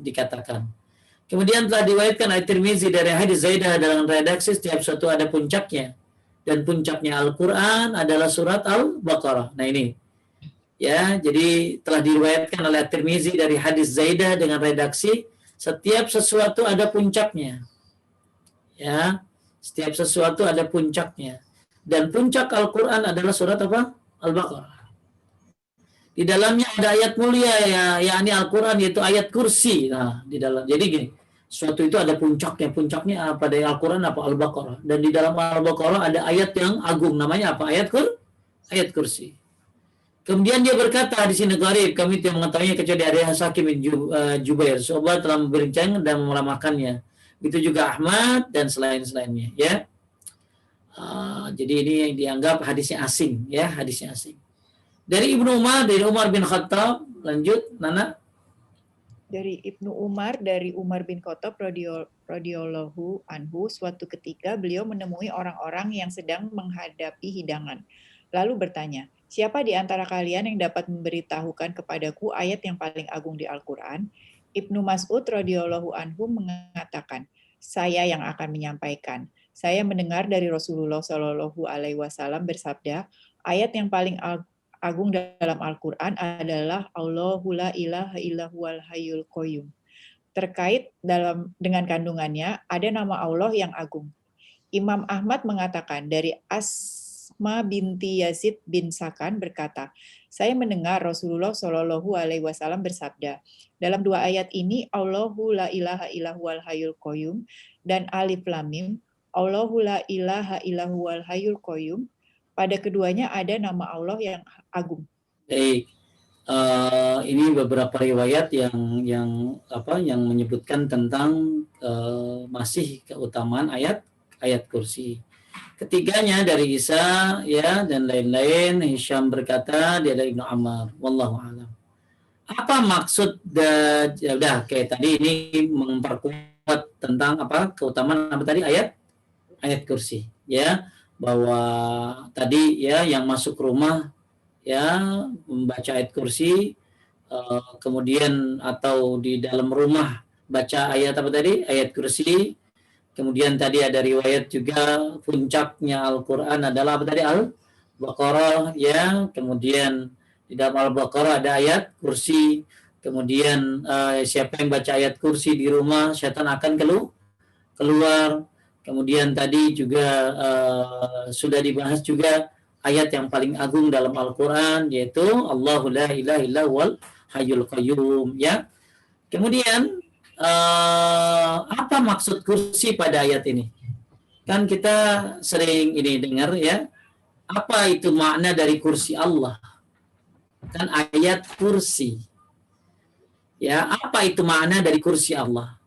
dikatakan. Kemudian telah diriwayatkan oleh Tirmizi dari hadis Zaidah dalam redaksi setiap suatu ada puncaknya dan puncaknya Al-Qur'an adalah surat Al-Baqarah. Nah ini ya, jadi telah diriwayatkan oleh Tirmizi dari hadis Zaidah dengan redaksi setiap sesuatu ada puncaknya. Ya. Setiap sesuatu ada puncaknya. Dan puncak Al-Quran adalah surat apa? Al-Baqarah. Di dalamnya ada ayat mulia ya, yakni Al-Quran, yaitu ayat kursi. Nah, di dalam. Jadi gini, suatu itu ada puncaknya. Puncaknya pada Al-Quran apa? Al-Baqarah. Dan di dalam Al-Baqarah ada ayat yang agung, namanya apa? Ayat kursi. Kemudian dia berkata di sini, gharib, kami tidak mengetahuinya kecuali dari Hakim bin Jubair. Sobat telah berbincang dan memalamakannya. Itu juga Ahmad dan selain-selainnya. Ya. Jadi ini dianggap hadisnya asing, ya, hadisnya asing. Dari Ibnu Umar, dari Umar bin Khattab, lanjut, Nana. Dari Ibnu Umar, dari Umar bin Khattab radhiyallahu anhu, suatu ketika beliau menemui orang-orang yang sedang menghadapi hidangan. Lalu bertanya, siapa di antara kalian yang dapat memberitahukan kepadaku ayat yang paling agung di Al-Quran? Ibnu Mas'ud radhiyallahu anhu mengatakan, saya yang akan menyampaikan. Saya mendengar dari Rasulullah Shallallahu Alaihi Wasallam bersabda, ayat yang paling agung dalam Al-Quran adalah Allahu la ilaha illa huwal hayyul qayyum. Terkait dengan kandungannya, ada nama Allah yang agung. Imam Ahmad mengatakan dari Asma binti Yazid bin Sakan berkata, saya mendengar Rasulullah Shallallahu Alaihi Wasallam bersabda, dalam dua ayat ini Allahu la ilaha illa huwal hayyul qayyum dan Alif Lam Mim, Allahu la ilaha illa huwal hayyul qayyum. Pada keduanya ada nama Allah yang agung. Baik. Ini beberapa riwayat yang menyebutkan tentang masih keutamaan ayat kursi. Ketiganya dari Isa, ya, dan lain-lain. Hisham berkata dia dari Ibnu Ammar. Wallahu a'lam. Apa maksud ya udah kayak tadi ini memperkuat tentang apa keutamaan apa tadi ayat kursi, ya, bahwa tadi ya yang masuk rumah ya membaca ayat kursi, kemudian atau di dalam rumah baca ayat apa tadi ayat kursi. Kemudian tadi ada riwayat juga puncaknya Al-Quran adalah apa tadi Al-Baqarah, ya. Kemudian di dalam Al-Baqarah ada ayat kursi. Kemudian siapa yang baca ayat kursi di rumah, syaitan akan keluar. Kemudian tadi juga sudah dibahas juga ayat yang paling agung dalam Al-Quran, yaitu Allahu la ilaha illa huwal hayyul qayyum, ya. Kemudian apa maksud kursi pada ayat ini? Kan kita sering ini dengar, ya, apa itu makna dari kursi Allah? Kan ayat kursi, ya, apa itu makna dari kursi Allah?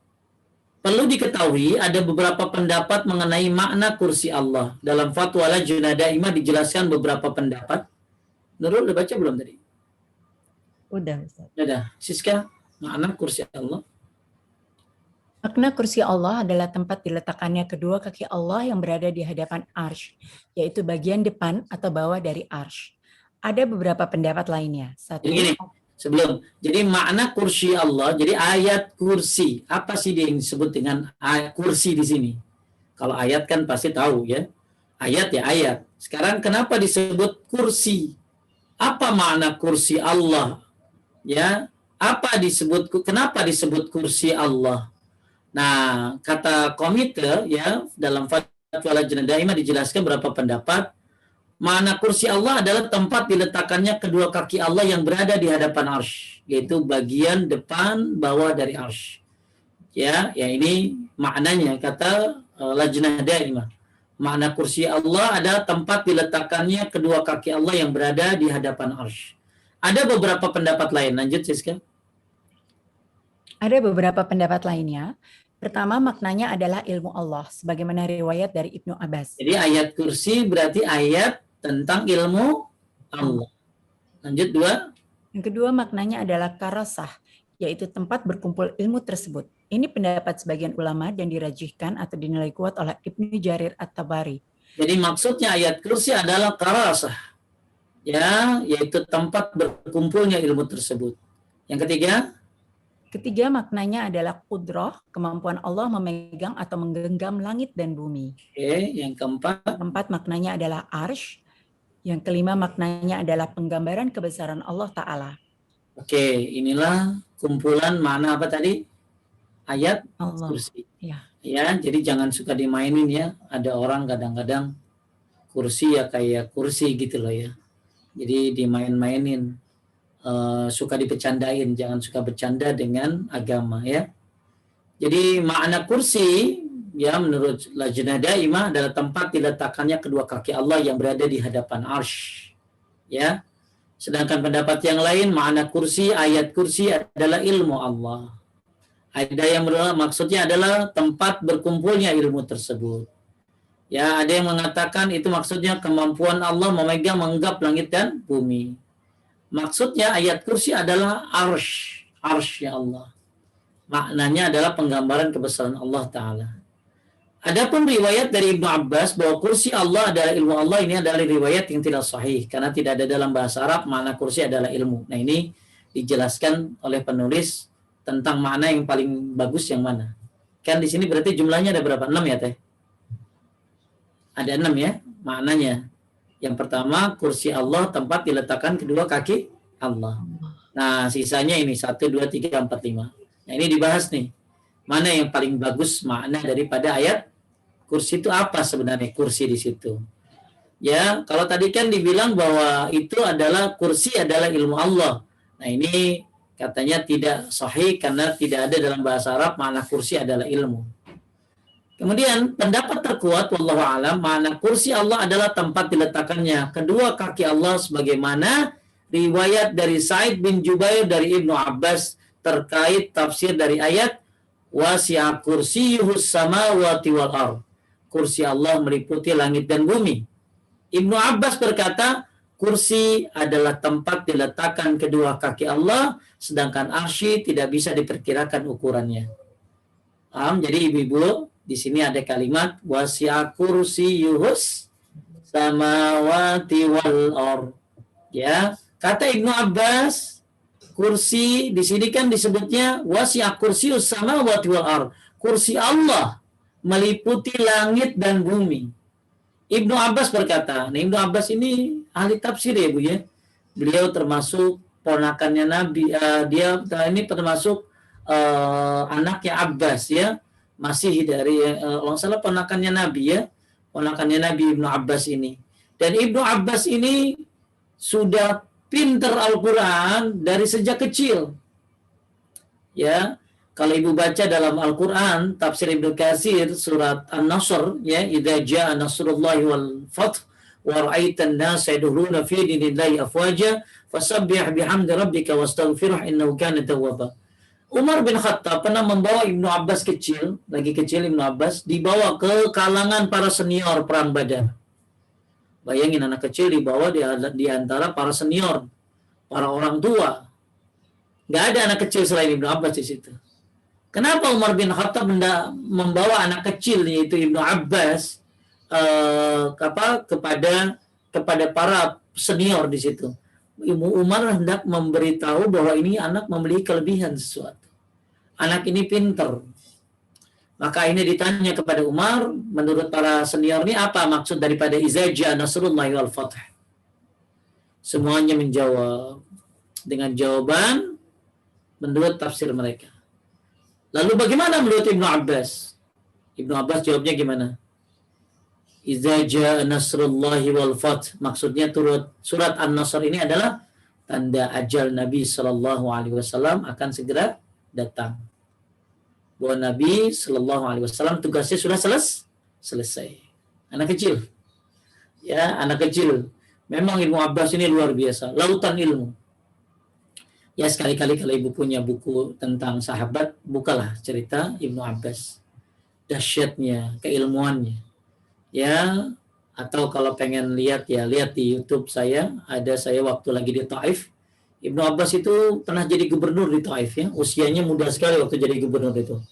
Perlu diketahui ada beberapa pendapat mengenai makna kursi Allah. Dalam Fatwa Lajnah Daimah dijelaskan beberapa pendapat. Nurul udah baca belum tadi? Udah, Ustaz. Udah. Siska, makna kursi Allah? Makna kursi Allah adalah tempat diletakkannya kedua kaki Allah yang berada di hadapan arsy, yaitu bagian depan atau bawah dari arsy. Ada beberapa pendapat lainnya. Satu, jadi makna kursi Allah, jadi ayat kursi, apa sih yang disebut dengan ayat kursi di sini? Kalau ayat kan pasti tahu, ya. Ayat ya ayat. Sekarang kenapa disebut kursi? Apa makna kursi Allah? Ya, kenapa disebut kursi Allah? Nah, kata komite, ya, dalam Fatwa Lajnah Daimah dijelaskan beberapa pendapat. Makna kursi Allah adalah tempat diletakkannya kedua kaki Allah yang berada di hadapan arsy, yaitu bagian depan bawah dari arsy. Ya, ini maknanya kata Lajnah Daimah. Makna kursi Allah adalah tempat diletakkannya kedua kaki Allah yang berada di hadapan arsy. Ada beberapa pendapat lain. Lanjut, Siska. Ada beberapa pendapat lainnya. Pertama, maknanya adalah ilmu Allah, sebagaimana riwayat dari Ibnu Abbas. Jadi ayat kursi berarti ayat tentang ilmu Allah. Lanjut, dua. Yang kedua, maknanya adalah karasah, yaitu tempat berkumpul ilmu tersebut. Ini pendapat sebagian ulama dan dirajihkan atau dinilai kuat oleh Ibnu Jarir At-Tabari. Jadi maksudnya ayat kursi adalah karasah, ya, yaitu tempat berkumpulnya ilmu tersebut. Yang ketiga, maknanya adalah qudrah, kemampuan Allah memegang atau menggenggam langit dan bumi. Yang keempat, maknanya adalah arsy. Yang kelima, maknanya adalah penggambaran kebesaran Allah Ta'ala. Inilah kumpulan makna apa tadi? Ayat Allah. Kursi. Ya, jadi jangan suka dimainin, ya. Ada orang kadang-kadang kursi ya kayak kursi gitu loh ya. Jadi dimain-mainin, suka dipecandain, jangan suka bercanda dengan agama ya. Jadi makna kursi ya menurut Lajnah Daimah adalah tempat diletakkannya kedua kaki Allah yang berada di hadapan arsy. Ya. Sedangkan pendapat yang lain makna kursi, ayat kursi adalah ilmu Allah. Ada yang maksudnya adalah tempat berkumpulnya ilmu tersebut. Ya, ada yang mengatakan itu maksudnya kemampuan Allah memegang menganggap langit dan bumi. Maksudnya ayat kursi adalah arsy Allah. Maknanya adalah penggambaran kebesaran Allah Ta'ala. Adapun riwayat dari Ibnu Abbas bahwa kursi Allah adalah ilmu Allah, ini adalah riwayat yang tidak sahih karena tidak ada dalam bahasa Arab makna kursi adalah ilmu. Nah, ini dijelaskan oleh penulis tentang makna yang paling bagus yang mana. Kan di sini berarti jumlahnya ada berapa? 6 ya, Teh? Ada 6 ya maknanya. Yang pertama, kursi Allah tempat diletakkan kedua kaki Allah. Nah, sisanya ini 1, 2, 3, 4, 5. Nah, ini dibahas nih. Mana yang paling bagus makna daripada ayat kursi itu apa sebenarnya kursi di situ. Ya, kalau tadi kan dibilang bahwa itu adalah kursi adalah ilmu Allah. Nah, ini katanya tidak sahih karena tidak ada dalam bahasa Arab makna kursi adalah ilmu. Kemudian pendapat terkuat wallahu alam makna kursi Allah adalah tempat diletakkannya kedua kaki Allah sebagaimana riwayat dari Sa'id bin Jubair dari Ibnu Abbas terkait tafsir dari ayat wasi'a kursiyyuhus samawati wal ardh. Kursi Allah meliputi langit dan bumi. Ibnu Abbas berkata, kursi adalah tempat diletakkan kedua kaki Allah, sedangkan arsy tidak bisa diperkirakan ukurannya. Paham? Jadi ibu-ibu, di sini ada kalimat wasi'a kursiyyuhus samawati wal ardh. Ya, kata Ibnu Abbas, kursi di sini kan disebutnya wasi'a kursiyyus samawati wal ardh. Kursi Allah meliputi langit dan bumi. Ibnu Abbas berkata, nah Ibnu Abbas ini ahli tafsir ya Bu ya. Beliau termasuk ponakannya Nabi, dia ini termasuk anaknya Abbas ya. Masih dari kalau salah ponakannya Nabi ya. Ponakannya Nabi Ibnu Abbas ini. Dan Ibnu Abbas ini sudah pinter Al-Quran dari sejak kecil. Ya, kalau ibu baca dalam Al-Quran, tafsir Ibnu Katsir surat An-Nasr, ya, idza jaa nasrullahi wal fath wa ra'aitan nasa yadkhuluna fi dinillahi afwaja fasabbih bihamdi rabbika wastaghfirhu innahu kana tawwaba. Umar bin Khattab pernah membawa Ibnu Abbas kecil, lagi kecil Ibnu Abbas, dibawa ke kalangan para senior perang Badar. Bayangin anak kecil dibawa di antara para senior, para orang tua. Nggak ada anak kecil selain Ibnu Abbas di situ. Kenapa Umar bin Khattab membawa anak kecil yaitu Ibnu Abbas kepada para senior di situ? Ibu Umar hendak memberitahu bahwa ini anak memiliki kelebihan sesuatu. Anak ini pinter. Maka ini ditanya kepada Umar, menurut para senior ini apa maksud daripada iza jaa nasrullahi wal fath? Semuanya menjawab dengan jawaban menurut tafsir mereka. Lalu bagaimana menurut Ibnu Abbas? Ibnu Abbas jawabnya gimana? Iza jaa nasrullahi wal fath. Maksudnya surat An-Nasr ini adalah tanda ajal Nabi sallallahu alaihi wasallam akan segera datang. Bahwa Nabi sallallahu alaihi wasallam tugasnya sudah selesai. Anak kecil. Ya, anak kecil. Memang Ibnu Abbas ini luar biasa, lautan ilmu. Ya, sekali-kali kalau ibu punya buku tentang sahabat, bukalah cerita Ibnu Abbas. Dahsyatnya, keilmuannya. Ya, atau kalau pengen lihat ya, lihat di YouTube saya, ada saya waktu lagi di Taif. Ibnu Abbas itu pernah jadi gubernur di Taif ya. Usianya muda sekali waktu jadi gubernur itu.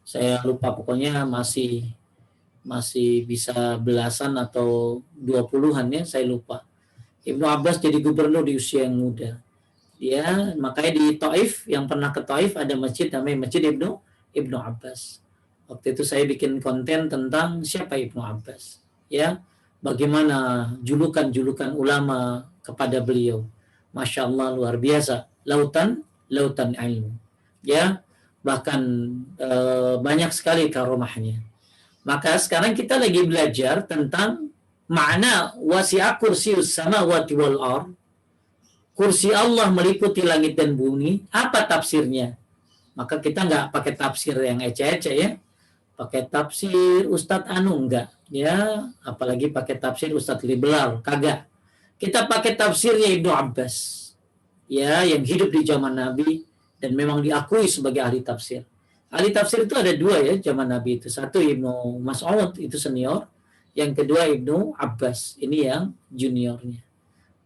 Saya lupa pokoknya masih bisa belasan atau 20-an ya, saya lupa. Ibnu Abbas jadi gubernur di usia yang muda. Ya, makanya di Taif, yang pernah ke Taif ada masjid namanya Masjid Ibnu Abbas. Waktu itu saya bikin konten tentang siapa Ibnu Abbas. Ya, bagaimana julukan-julukan ulama kepada beliau. Masya Allah luar biasa. Lautan ilmu. Ya, bahkan banyak sekali karomahnya. Maka sekarang kita lagi belajar tentang makna wasi'a kursius samawati wal ard, kursi Allah meliputi langit dan bumi, apa tafsirnya? Maka kita nggak pakai tafsir yang ece-ece ya, pakai tafsir Ustadz Anu enggak ya, apalagi pakai tafsir Ustadz Liberal, kagak. Kita pakai tafsirnya Ibnu Abbas ya, yang hidup di zaman Nabi dan memang diakui sebagai ahli tafsir. Ahli tafsir itu ada dua ya zaman Nabi itu. Satu Ibnu Mas'ud, itu senior. Yang kedua Ibnu Abbas, ini yang juniornya.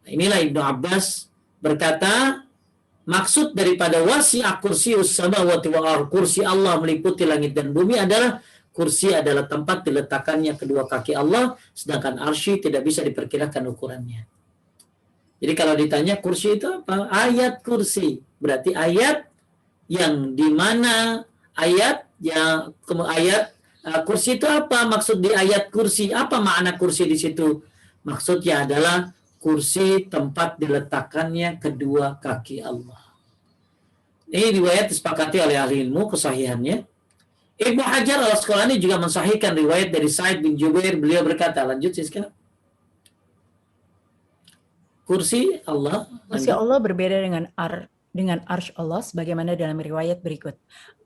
Nah, inilah Ibnu Abbas berkata, maksud daripada wasi'a kursius samawati wal ardh, kursi Allah meliputi langit dan bumi adalah kursi adalah tempat diletakkannya kedua kaki Allah, sedangkan arsy tidak bisa diperkirakan ukurannya. Jadi kalau ditanya kursi itu apa? Ayat kursi. Berarti ayat yang dimana kursi itu apa? Maksud di ayat kursi, apa makna kursi di situ? Maksudnya adalah kursi tempat diletakkannya kedua kaki Allah. Ini riwayat disepakati oleh ahli ilmu kesahihannya. Ibnu Hajar al-Asqalani juga mensahihkan riwayat dari Sa'id bin Jubair. Beliau berkata, lanjut sekarang. Kursi Allah. Kursi Allah berbeda dengan arsy Allah sebagaimana dalam riwayat berikut.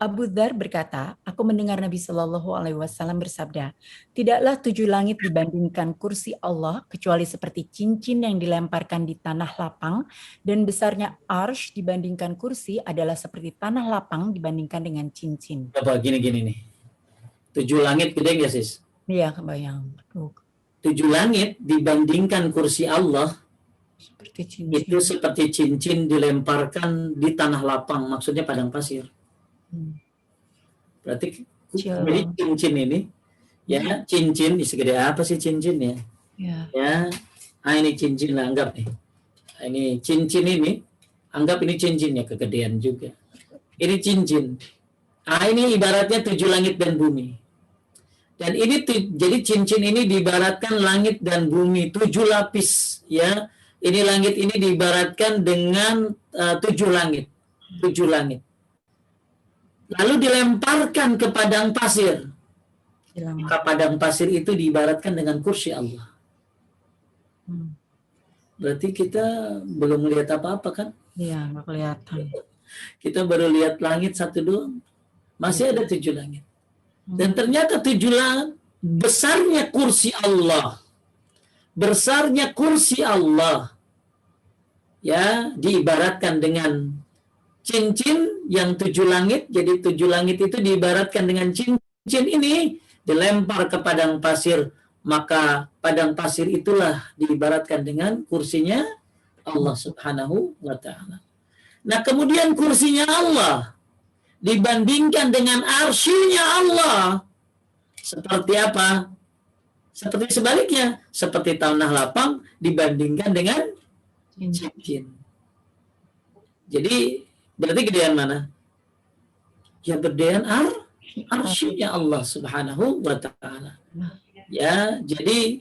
Abu Dzar berkata, aku mendengar Nabi Shallallahu Alaihi Wasallam bersabda, tidaklah 7 langit dibandingkan kursi Allah kecuali seperti cincin yang dilemparkan di tanah lapang, dan besarnya arsy dibandingkan kursi adalah seperti tanah lapang dibandingkan dengan cincin. Apa gini nih? 7 langit gede nggak sis? Iya, kebayang. 7 langit dibandingkan kursi Allah Seperti cincin. itu seperti cincin dilemparkan di tanah lapang, maksudnya padang pasir. Berarti jadi cincin ini ya, cincin segede apa sih cincin ya? Ya, ini cincin lah, anggap nih. Ini cincin ini, anggap ini cincinnya kegedean juga. Ini cincin. Ini ibaratnya 7 langit dan bumi. Dan ini jadi cincin ini diibaratkan langit dan bumi 7 lapis ya. Ini langit ini diibaratkan dengan 7 langit. 7 langit. Lalu dilemparkan ke padang pasir. Maka padang pasir itu diibaratkan dengan kursi Allah. Berarti kita belum melihat apa-apa kan? Iya, nggak kelihatan. Kita baru lihat langit satu doang. Masih ada 7 langit. Dan ternyata 7 langit, besarnya kursi Allah. Besarnya kursi Allah ya diibaratkan dengan cincin yang 7 langit. Jadi 7 langit itu diibaratkan dengan cincin ini dilempar ke padang pasir, maka padang pasir itulah diibaratkan dengan kursinya Allah Subhanahu wa ta'ala. Nah, kemudian kursinya Allah dibandingkan dengan arsy-Nya Allah seperti apa? Seperti sebaliknya, seperti tanah lapang dibandingkan dengan cincin. Jadi berarti gedean mana? Ya gedean arsy-Nya Allah Subhanahu wa ta'ala. Ya, jadi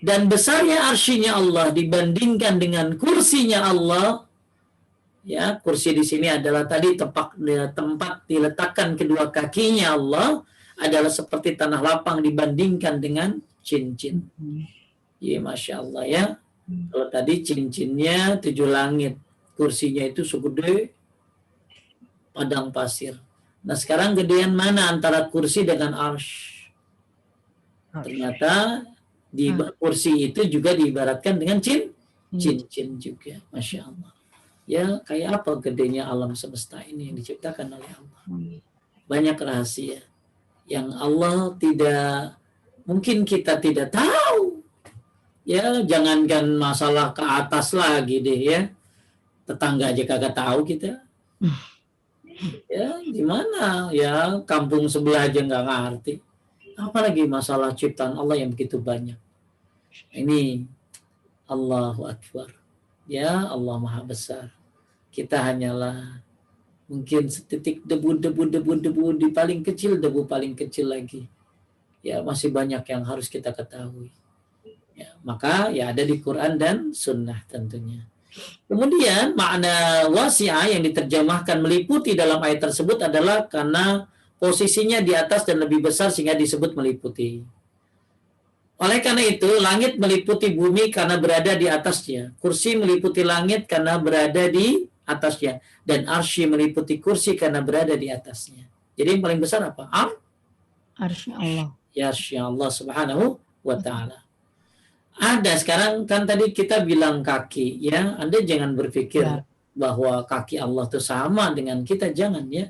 dan besarnya arsy-Nya Allah dibandingkan dengan kursinya Allah. Ya, kursi di sini adalah tadi tempat diletakkan kedua kakinya Allah adalah seperti tanah lapang dibandingkan dengan cincin. Ya, Masya Allah ya. Kalau tadi cincinnya 7 langit, kursinya itu segede padang pasir. Nah, sekarang gedean mana antara kursi dengan arsy? Ternyata di kursi itu juga diibaratkan dengan cincin juga. Masya Allah. Ya, kayak apa gedenya alam semesta ini yang diciptakan oleh Allah. Banyak rahasia yang Allah mungkin kita tidak tahu. Ya, jangankan masalah ke atas lagi deh ya. Tetangga aja kagak tahu kita. Ya, gimana? Ya, kampung sebelah aja nggak ngerti. Apalagi masalah ciptaan Allah yang begitu banyak. Ini Allahu Akbar. Ya, Allah Maha Besar. Kita hanyalah mungkin setitik debu di paling kecil, debu paling kecil lagi. Ya, masih banyak yang harus kita ketahui. Ya, maka ya ada di Quran dan Sunnah tentunya. Kemudian makna wasi'ah yang diterjemahkan meliputi dalam ayat tersebut adalah karena posisinya di atas dan lebih besar sehingga disebut meliputi. Oleh karena itu, langit meliputi bumi karena berada di atasnya. Kursi meliputi langit karena berada di atasnya. Dan arsy meliputi kursi karena berada di atasnya. Jadi yang paling besar apa? Arsy Allah. Ya arsy Allah subhanahu wa ta'ala. Ada sekarang kan tadi kita bilang kaki ya. Anda jangan berpikir Ya. bahwa kaki Allah itu sama dengan kita. Jangan ya.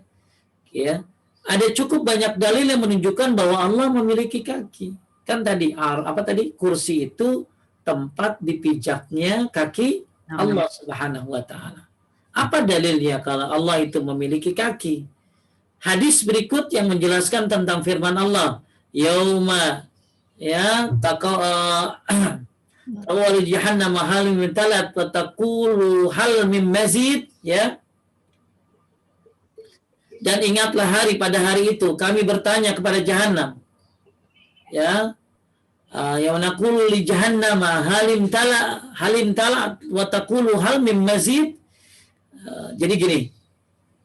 Ya. Ada cukup banyak dalil yang menunjukkan bahwa Allah memiliki kaki. Kan tadi kursi itu tempat dipijaknya kaki Allah Subhanahu wa taala. Apa dalilnya kalau Allah itu memiliki kaki? Hadis berikut yang menjelaskan tentang firman Allah, yauma ya taqawwal jahannam hal min talat wa taqulu hal min mazid ya. Dan ingatlah pada hari itu kami bertanya kepada jahanam ya yang naqulu li jahannam halim tala wa taqulu hal min mazid. Jadi gini.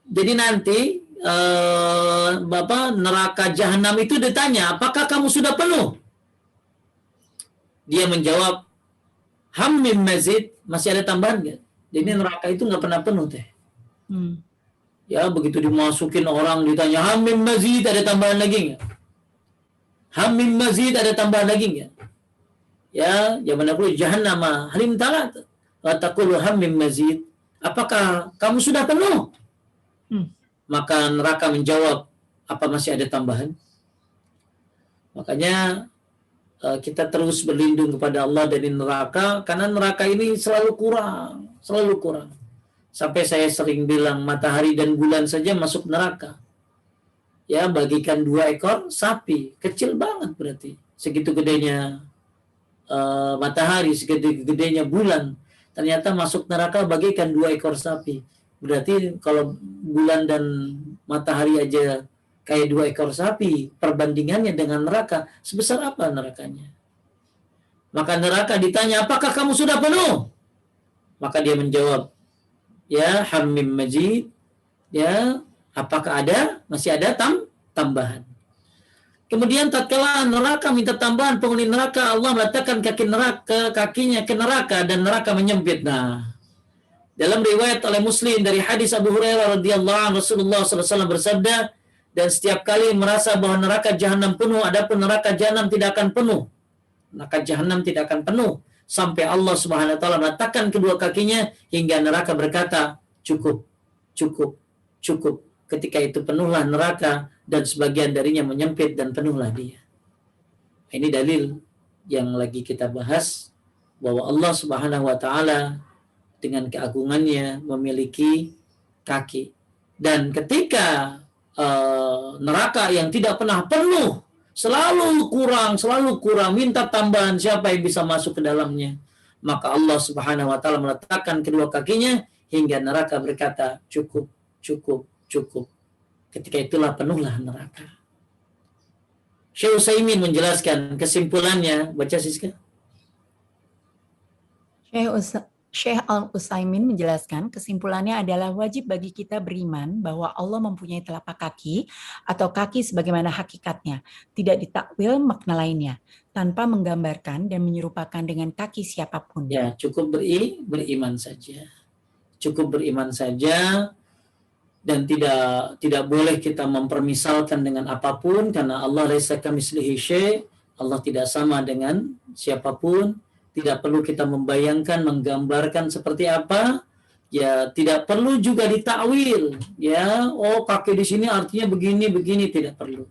Jadi nanti neraka jahanam itu ditanya, apakah kamu sudah penuh? Dia menjawab, ham min mazid, masih ada tambahan nggak? Jadi neraka itu nggak pernah penuh teh. Ya begitu dimasukin orang ditanya, ham min mazid, ada tambahan lagi nggak? Ham min mazid, ada tambahan lagi nggak? Ya, zaman aku jahannam halim talat wa taqulu ham min mazid. Apakah kamu sudah penuh? Maka neraka menjawab, apa masih ada tambahan? Makanya kita terus berlindung kepada Allah dari neraka, karena neraka ini selalu kurang. Sampai saya sering bilang matahari dan bulan saja masuk neraka. Ya, bagikan 2 ekor sapi, kecil banget berarti. Segitu gedenya matahari, segitu gedenya bulan. Ternyata masuk neraka bagikan 2 ekor sapi. Berarti kalau bulan dan matahari aja kayak 2 ekor sapi, perbandingannya dengan neraka, sebesar apa nerakanya? Maka neraka ditanya, apakah kamu sudah penuh? Maka dia menjawab, ya hamim majid, ya apakah masih ada tambahan? Kemudian tatkala neraka minta tambahan, penghuni neraka, Allah meletakkan kakinya ke neraka dan neraka menyempit. Nah, dalam riwayat oleh Muslim dari hadis Abu Hurairah radhiyallahu anhu, Rasulullah SAW bersabda, dan setiap kali merasa bahwa neraka jahanam penuh, adapun neraka jahanam tidak akan penuh. Neraka jahanam tidak akan penuh sampai Allah Subhanahu wa taala meletakkan kedua kakinya hingga neraka berkata, cukup. Ketika itu penuhlah neraka dan sebagian darinya menyempit dan penuhlah dia. Ini dalil yang lagi kita bahas bahwa Allah Subhanahu wa taala dengan keagungannya memiliki kaki. Dan ketika neraka yang tidak pernah penuh, selalu kurang, minta tambahan, siapa yang bisa masuk ke dalamnya? Maka Allah Subhanahu wa taala meletakkan kedua kakinya hingga neraka berkata, cukup. Ketika itulah penuhlah neraka. Syekh Utsaimin menjelaskan kesimpulannya, baca Siska. Syekh Al-Utsaimin menjelaskan kesimpulannya adalah wajib bagi kita beriman bahwa Allah mempunyai telapak kaki atau kaki sebagaimana hakikatnya, tidak ditakwil makna lainnya, tanpa menggambarkan dan menyerupakan dengan kaki siapapun. Ya, cukup beriman saja. Cukup beriman saja dan tidak boleh kita mempermisalkan dengan apapun karena Allah laisa kamitslihi syai', Allah tidak sama dengan siapapun. Tidak perlu kita membayangkan, menggambarkan seperti apa. Ya, tidak perlu juga ditakwil. Ya, oh kaki di sini artinya begini, tidak perlu.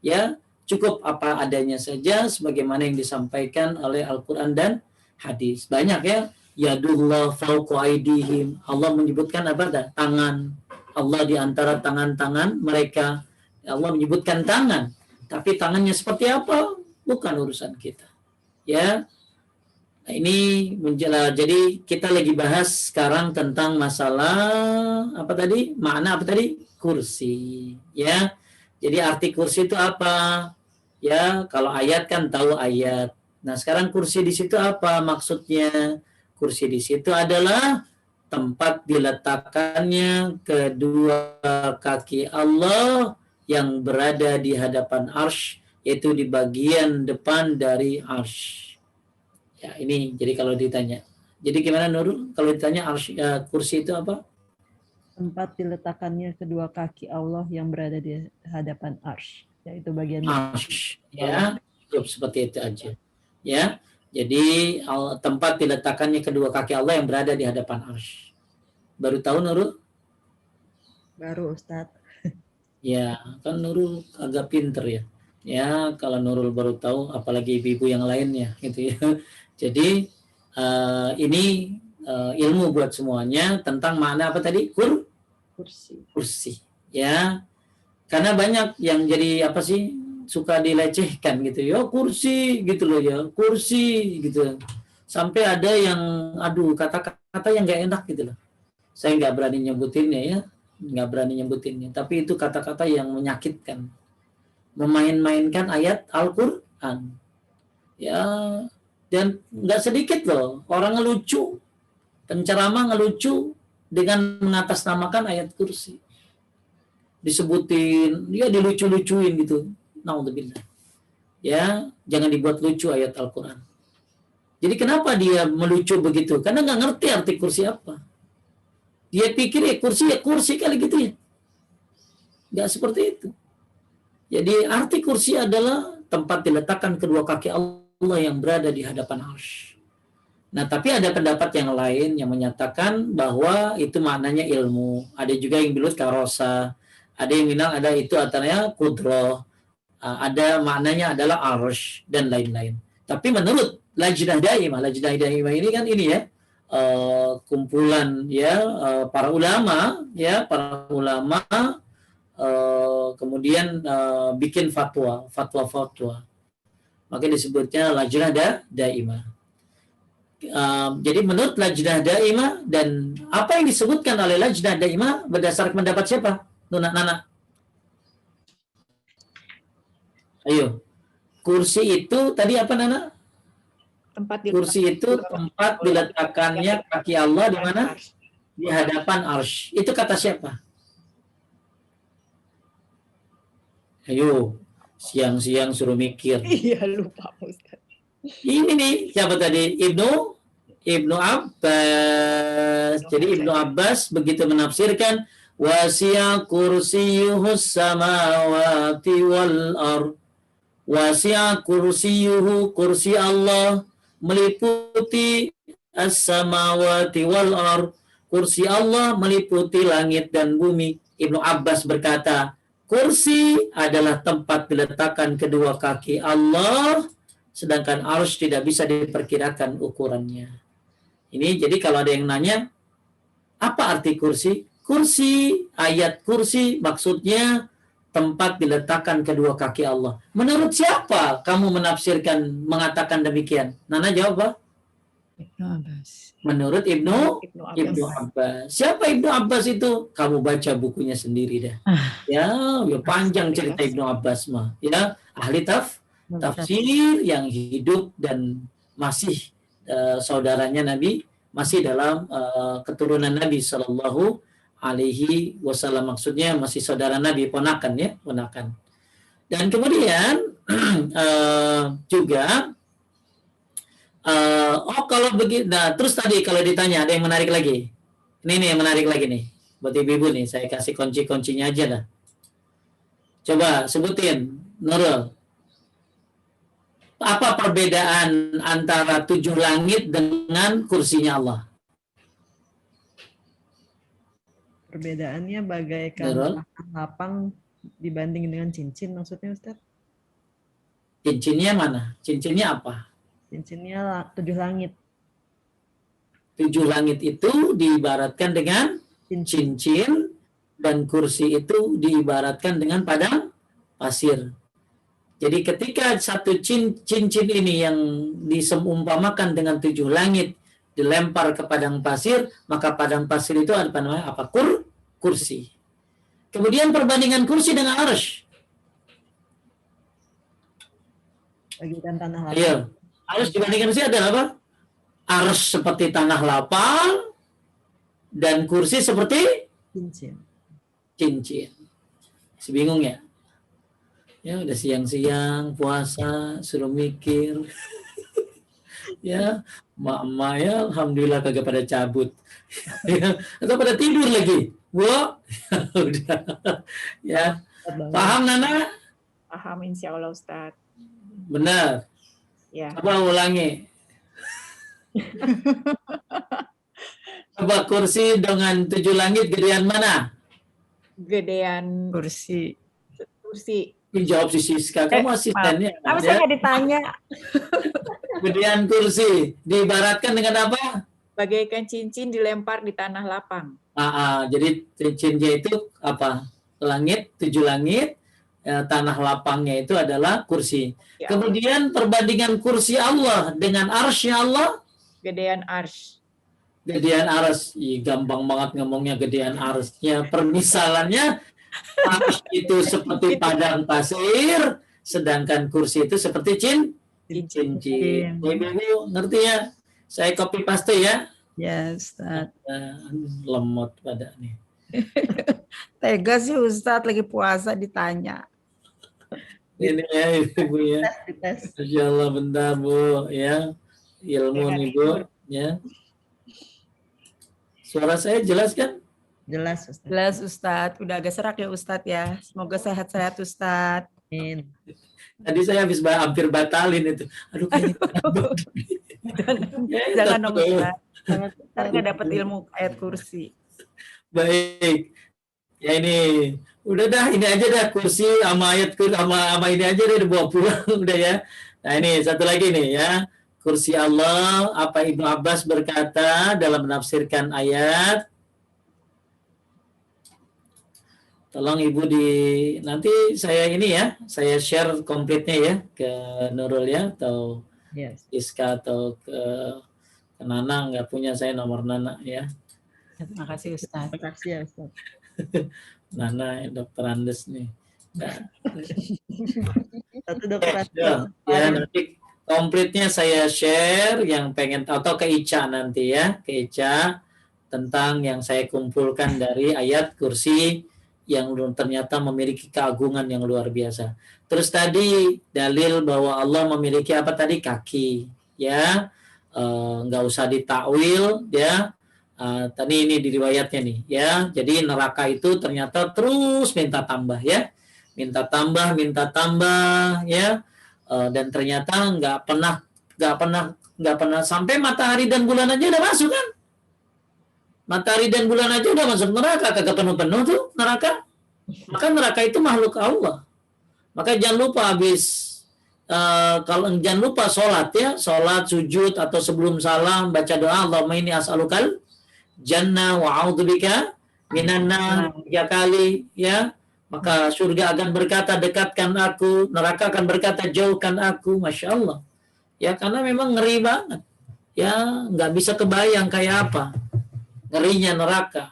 Ya, cukup apa adanya saja sebagaimana yang disampaikan oleh Al-Qur'an dan hadis. Banyak ya. Yadullah fawqa aydihim. Allah menyebutkan apa? Tangan. Allah di antara tangan-tangan mereka. Allah menyebutkan tangan. Tapi tangannya seperti apa? Bukan urusan kita. Ya. Nah, ini jadi kita lagi bahas sekarang tentang masalah makna kursi, ya. Jadi arti kursi itu apa? Ya, kalau ayat kan tahu ayat. Nah, sekarang kursi di situ apa maksudnya? Kursi di situ adalah tempat diletakkannya kedua kaki Allah yang berada di hadapan arsy, yaitu di bagian depan dari arsy. Ya, ini jadi kalau ditanya. Jadi gimana Nurul? Kalau ditanya arsy, kursi itu apa? Tempat diletakkannya kedua kaki Allah yang berada di hadapan arsy, yaitu bagian Arsy, ya, cukup seperti itu aja. Ya, jadi tempat diletakkannya kedua kaki Allah yang berada di hadapan arsy. Baru tahu Nurul? baru Ustadz. Ya, kan Nurul agak pinter ya. Ya, kalau Nurul baru tahu, apalagi ibu-ibu yang lainnya, gitu ya. Jadi ini ilmu buat semuanya tentang makna apa tadi? Kursi. Ya, karena banyak yang jadi apa sih suka dilecehkan gitu ya, kursi gitu loh ya, kursi gitu. Sampai ada yang aduh kata-kata yang nggak enak gitu loh. Saya nggak berani nyebutinnya ya, nggak berani nyebutinnya. Tapi itu kata-kata yang menyakitkan, memain-mainkan ayat Al-Quran. Ya, dan nggak sedikit loh orang ngelucu, penceramah ngelucu dengan mengatasnamakan ayat kursi. Disebutin, ya dilucu-lucuin gitu. Naudzubillah. Ya, jangan dibuat lucu ayat Al-Quran. Jadi kenapa dia melucu begitu? Karena nggak ngerti arti kursi apa. Dia pikir ya kursi kali gitu ya. Nggak seperti itu. Jadi arti kursi adalah tempat diletakkan kedua kaki Allah yang berada di hadapan arsy. Nah, tapi ada pendapat yang lain yang menyatakan bahwa itu maknanya ilmu. Ada juga yang bilang karosa. Ada yang bilang ada itu artinya kudroh. Ada maknanya adalah arsy dan lain-lain. Tapi menurut Lajnah Daimah ini kan ini ya, kumpulan ya para ulama kemudian bikin fatwa. Maka disebutnya Lajnah Daimah. Jadi menurut Lajnah Daimah dan apa yang disebutkan oleh Lajnah Daimah berdasarkan pendapat siapa? Nana. Ayo. Kursi itu tadi apa Nana? Kursi itu tempat diletakkannya kaki Allah di mana? Di hadapan arsy. Itu kata siapa? Ayo. Siang-siang suruh mikir. Iya, lupa Ustaz. Ini nih, siapa tadi? Ibnu Abbas. Jadi Ibnu Abbas begitu menafsirkan wasi'a kursiyuhus samawati wal ard. Wasi'a kursiyuhu, kursi Allah meliputi as-samawati wal ard. Kursi Allah meliputi langit dan bumi. Ibnu Abbas berkata, kursi adalah tempat diletakkan kedua kaki Allah, sedangkan arsy tidak bisa diperkirakan ukurannya. Ini jadi kalau ada yang nanya, apa arti kursi? Kursi, ayat kursi maksudnya tempat diletakkan kedua kaki Allah. Menurut siapa kamu mengatakan demikian? Nana jawab apa? Ibnu Abbas. Menurut Ibnu Abbas. Siapa Ibnu Abbas itu? Kamu baca bukunya sendiri dah. Ya panjang cerita Ibnu Abbas mah. Ya, ahli tafsir yang hidup dan masih saudaranya Nabi, masih dalam keturunan Nabi Sallallahu Alaihi Wasallam, maksudnya masih saudara Nabi, ponakan. Dan kemudian juga kalau begitu, nah terus tadi kalau ditanya ada yang menarik lagi. Ini nih yang menarik lagi nih buat ibu-ibu nih, saya kasih kunci-kuncinya aja dah. Coba sebutin Nurul. Apa perbedaan antara 7 langit dengan kursinya Allah? Perbedaannya bagaikan lapang dibanding dengan cincin, maksudnya Ustaz? Cincinnya mana? Cincinnya apa? Cincinnya 7 langit. 7 langit itu diibaratkan dengan cincin, dan kursi itu diibaratkan dengan padang pasir. Jadi ketika satu cincin ini yang diseumpamakan dengan 7 langit dilempar ke padang pasir, maka padang pasir itu apa namanya? Kursi. Kemudian perbandingan kursi dengan arsy. Bagikan tanah lapang. Iya. Arsy dibandingkan kursi adalah apa? Arsy seperti tanah lapang dan kursi seperti cincin. Bingung ya? Ya udah siang-siang puasa suruh mikir. Ya, emak-emak ya alhamdulillah kagak pada cabut. Ya, atau pada tidur lagi. Wah, udah. Ya, Bangun. paham Nana? Paham insya Allah Ustadz. Benar. Ya. Coba ulangi. Coba kursi dengan 7 langit gedean mana? Gedean Kursi. kursi. Jawab si Siska, kamu asistennya. Apa Ya. saya nggak ditanya? Gedean kursi diibaratkan dengan apa? Bagaikan cincin dilempar di tanah lapang. Jadi cincinnya itu apa? Langit, 7 langit, tanah lapangnya itu adalah kursi. Ya. Kemudian perbandingan kursi Allah dengan arsy Allah, Gedean arsy. gedean ars. Gampang banget ngomongnya gedean arsnya. Permisalannya ars itu seperti padang pasir, sedangkan kursi itu seperti cincin. Ibu ngerti ya? Saya copy paste ya. Ya, Ustaz. Lemot pada nih. Tega sih Ustaz lagi puasa ditanya. Ini ya Ibu ya. Tes. Masya Allah, bentar Bu ya. Ilmu nih Bu ya. Suara saya jelas kan? Jelas, Ustaz. Jelas Ustaz, udah agak serak ya Ustaz ya. Semoga sehat-sehat Ustaz. Amin. Tadi saya habis hampir batalin itu. Aduh kayaknya. Jangan dong Ustaz. Sangat Ntar nggak dapat ilmu ayat kursi. Baik. Ya ini udah dah, ini aja dah kursi sama ayat sama ini aja deh dibawa pulang udah ya. Nah ini satu lagi nih ya. Kursi Allah, apa Ibnu Abbas berkata dalam menafsirkan ayat. Tolong Ibu nanti saya ini ya, saya share komplitnya ya ke Nurul ya, atau Yes. Iska atau ke Nana, nggak punya saya nomor Nana ya. Terima kasih Ustaz. Terima kasih ya, Ustaz. Nana Dokter Andes nih. Nah, Satu dokter. ya nanti komplitnya saya share yang pengen atau ke Ica nanti ya, ke Ica tentang yang saya kumpulkan dari ayat kursi yang ternyata memiliki keagungan yang luar biasa. Terus tadi dalil bahwa Allah memiliki apa tadi? Kaki, ya, nggak usah ditakwil, ya. Tadi ini di riwayatnya nih, ya. Jadi neraka itu ternyata terus minta tambah, ya, minta tambah, ya. Dan ternyata nggak pernah sampai matahari dan bulan aja udah masuk kan? Matahari dan bulan aja udah masuk neraka, kagak penuh-penuh tuh neraka. Maka neraka itu makhluk Allah. Maka jangan lupa jangan lupa sholat ya, sholat, sujud atau sebelum salam baca doa Allahumma inni as'alukal jannah wa a'udzubika minan nar 3 kali ya. Maka surga akan berkata dekatkan aku, neraka akan berkata jauhkan aku. Masya Allah. Ya karena memang ngeri banget. Ya nggak bisa kebayang kayak apa ngerinya neraka.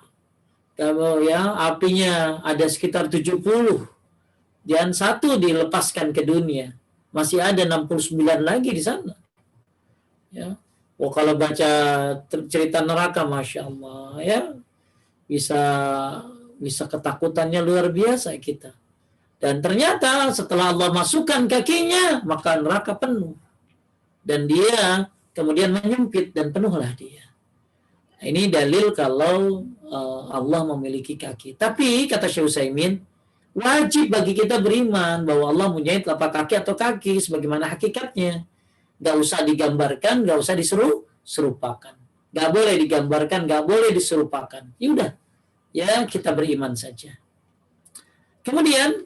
Kalau ya apinya ada sekitar 70 dan 1 dilepaskan ke dunia. Masih ada 69 lagi di sana. Ya. Kalau baca cerita neraka Masya Allah ya bisa ketakutannya luar biasa kita. Dan ternyata setelah Allah masukkan kakinya maka neraka penuh. Dan dia kemudian menyempit dan penuhlah dia. Ini dalil kalau Allah memiliki kaki. Tapi kata Syekh Utsaimin, wajib bagi kita beriman bahwa Allah mempunyai telapak kaki atau kaki sebagaimana hakikatnya. Gak usah digambarkan, gak usah diserupakan. Gak boleh digambarkan, gak boleh diserupakan. Yaudah, ya kita beriman saja. Kemudian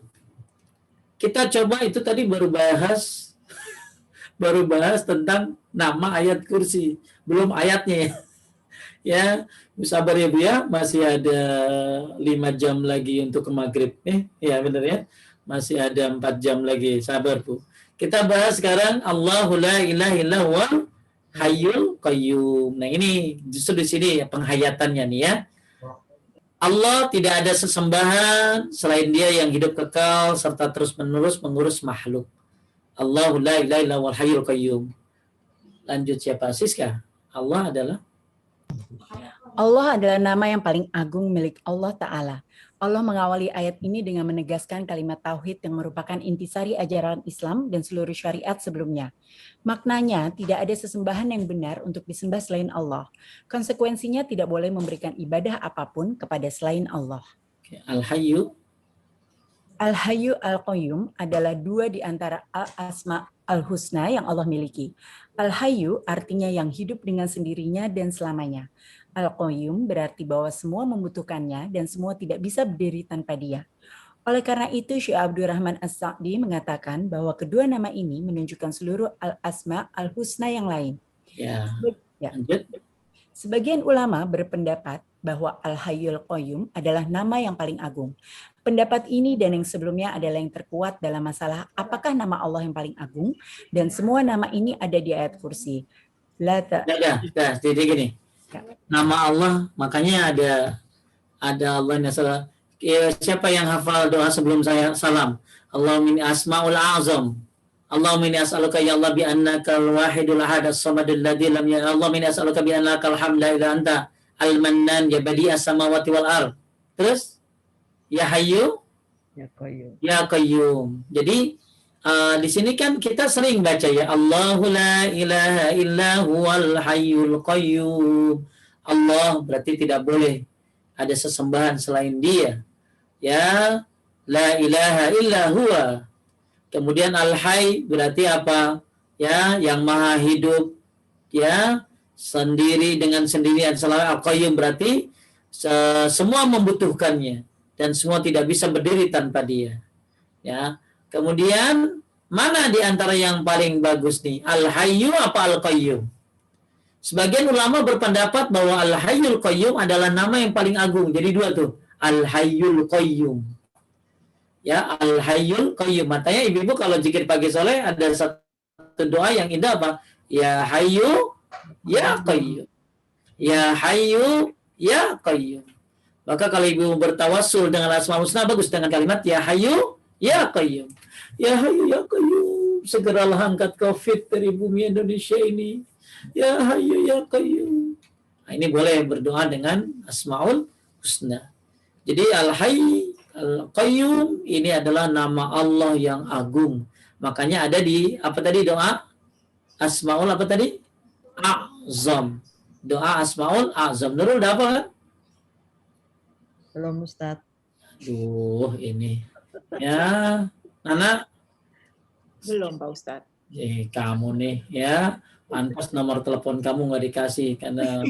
kita coba itu tadi baru bahas tentang nama ayat kursi, belum ayatnya ya. Ya, sabar ya Bu ya, masih ada 5 jam lagi untuk ke maghrib. Ya benar ya, masih ada 4 jam lagi, sabar Bu. Kita bahas sekarang Allahu la ilaha illa huwal hayyul qayyum. Nah ini justru di sini ya penghayatannya nih ya. Allah tidak ada sesembahan selain Dia yang hidup kekal serta terus-menerus mengurus makhluk. Allahu la ilaha illa huwal hayyul qayyum. Lanjut siapa Siska? Allah adalah Allah adalah nama yang paling agung milik Allah Ta'ala. Allah mengawali ayat ini dengan menegaskan kalimat tauhid yang merupakan intisari ajaran Islam dan seluruh syariat sebelumnya. Maknanya, tidak ada sesembahan yang benar untuk disembah selain Allah. Konsekuensinya tidak boleh memberikan ibadah apapun kepada selain Allah. Al-Hayyu. Al-Hayyu Al-Qayyum adalah dua di antara Asma Al-Husna yang Allah miliki. Al-Hayyu artinya yang hidup dengan sendirinya dan selamanya. Al-Qayyum berarti bahwa semua membutuhkannya dan semua tidak bisa berdiri tanpa dia. Oleh karena itu, Syekh Abdurrahman As-Sa'di mengatakan bahwa kedua nama ini menunjukkan seluruh Al-Asma Al-Husna yang lain. Ya. Ya. Lanjut. Sebagian ulama berpendapat bahwa Al-Hayyul Qayyum adalah nama yang paling agung. Pendapat ini dan yang sebelumnya adalah yang terkuat dalam masalah apakah nama Allah yang paling agung, dan semua nama ini ada di ayat kursi. Jadi gini. Nama Allah, makanya ada Allah yang salah. Siapa yang hafal doa sebelum saya salam? Allahumma inni asma'ul a'zam. Allahumma inni as'aluka ya Allah bi annaka al-wahidul ahad as-samadul ladzi lam yalid. Allahumma inni as'aluka bi annaka alhamdu illa anta al-mannan ya badi'as samawati wal ard. Terus ya Hayyu Ya Qayyum. ya Qayyum. Jadi di sini kan kita sering baca ya Allahu la ilaha illa huwal hayyul qayyum. Allah berarti tidak boleh ada sesembahan selain dia. Ya la ilaha illa huwa. Kemudian al-hayy berarti apa? Ya, yang maha hidup, ya, sendiri dengan sendirian. Al-qayyum berarti semua membutuhkannya dan semua tidak bisa berdiri tanpa dia. Ya. Kemudian mana di antara yang paling bagus nih? Al-Hayyu apa Al-Qayyum? Sebagian ulama berpendapat bahwa Al-Hayyul Qayyum adalah nama yang paling agung. Jadi dua tuh, Al-Hayyul Qayyum. Ya, Al-Hayyul Qayyum. Makanya ibu-ibu kalau zikir pagi sore ada satu doa yang indah apa? Ya Hayyu ya Qayyum. Ya Hayyu ya Qayyum. Maka kalau ibu bertawassul dengan Asmaul Husna bagus dengan kalimat ya Hayyu ya Qayyum. Ya Hayyu ya Qayyum, segeralah angkat COVID dari bumi Indonesia ini. Ya Hayyu ya Qayyum. Nah, ini boleh berdoa dengan Asmaul Husna. Jadi Al-Hayy, Al-Qayyum ini adalah nama Allah yang agung. Makanya ada di apa tadi doa? Asmaul apa tadi? A'zam. Doa Asmaul A'zam. Nurul udah apa kan? Belum Ustaz. Aduh, ini. Ya, Nana. Belum Pak Ustadz. Kamu nih ya, pantas nomor telepon kamu nggak dikasih karena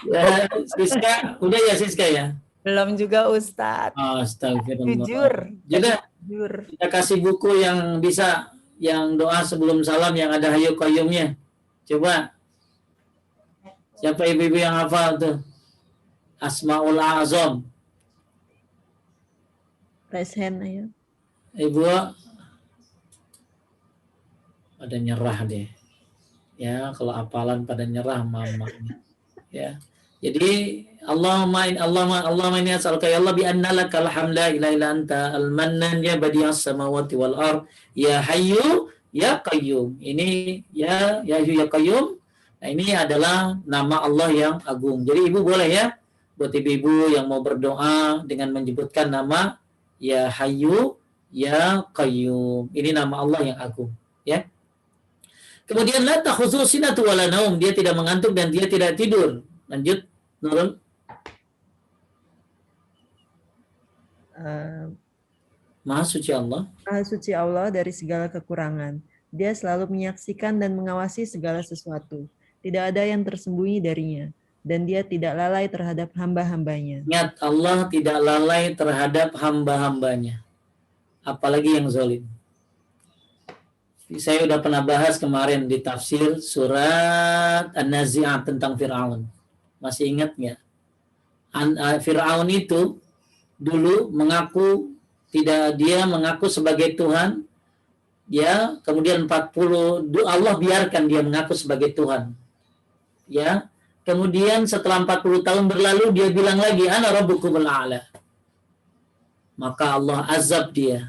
ya, Siska, udah ya Siska ya? Belum juga Ustadz. Astagfirullah. Jujur. Kita kasih buku yang bisa, yang doa sebelum salam yang ada Hayyu Qayyumnya. Coba. Siapa ibu-ibu yang hafal tuh? Asmaul A'zam. Raise hand ayo. Ibu pada nyerah deh. Ya, kalau hafalan pada nyerah mama. Ya. Jadi Allahumma inni as'aluka ya Allah bi anna lakal hamdu la ilaha illa anta al-mannan ya badi'as samawati wal ard ya hayyu ya qayyum. Ini ya hayyu ya qayyum. Nah, ini adalah nama Allah yang agung. Jadi ibu boleh ya buat ibu-ibu yang mau berdoa dengan menyebutkan nama ya hayyu ya qayyum. Ini nama Allah yang agung, ya. Kemudian la takhudhu sinatu wala naum, dia tidak mengantuk dan dia tidak tidur. Lanjut, Nurul. Maha suci Allah. Maha suci Allah dari segala kekurangan. Dia selalu menyaksikan dan mengawasi segala sesuatu. Tidak ada yang tersembunyi darinya. Dan dia tidak lalai terhadap hamba-hambanya. Ingat, Allah tidak lalai terhadap hamba-hambanya. Apalagi yang zalim. Saya udah pernah bahas kemarin di tafsir surat An-Nazi'at tentang Fir'aun. Masih ingat nggak? Fir'aun itu dulu dia mengaku sebagai Tuhan, ya, kemudian 40 Allah biarkan dia mengaku sebagai Tuhan. Ya. Kemudian setelah 40 tahun berlalu dia bilang lagi ana rabbukumul a'la. Maka Allah azab dia.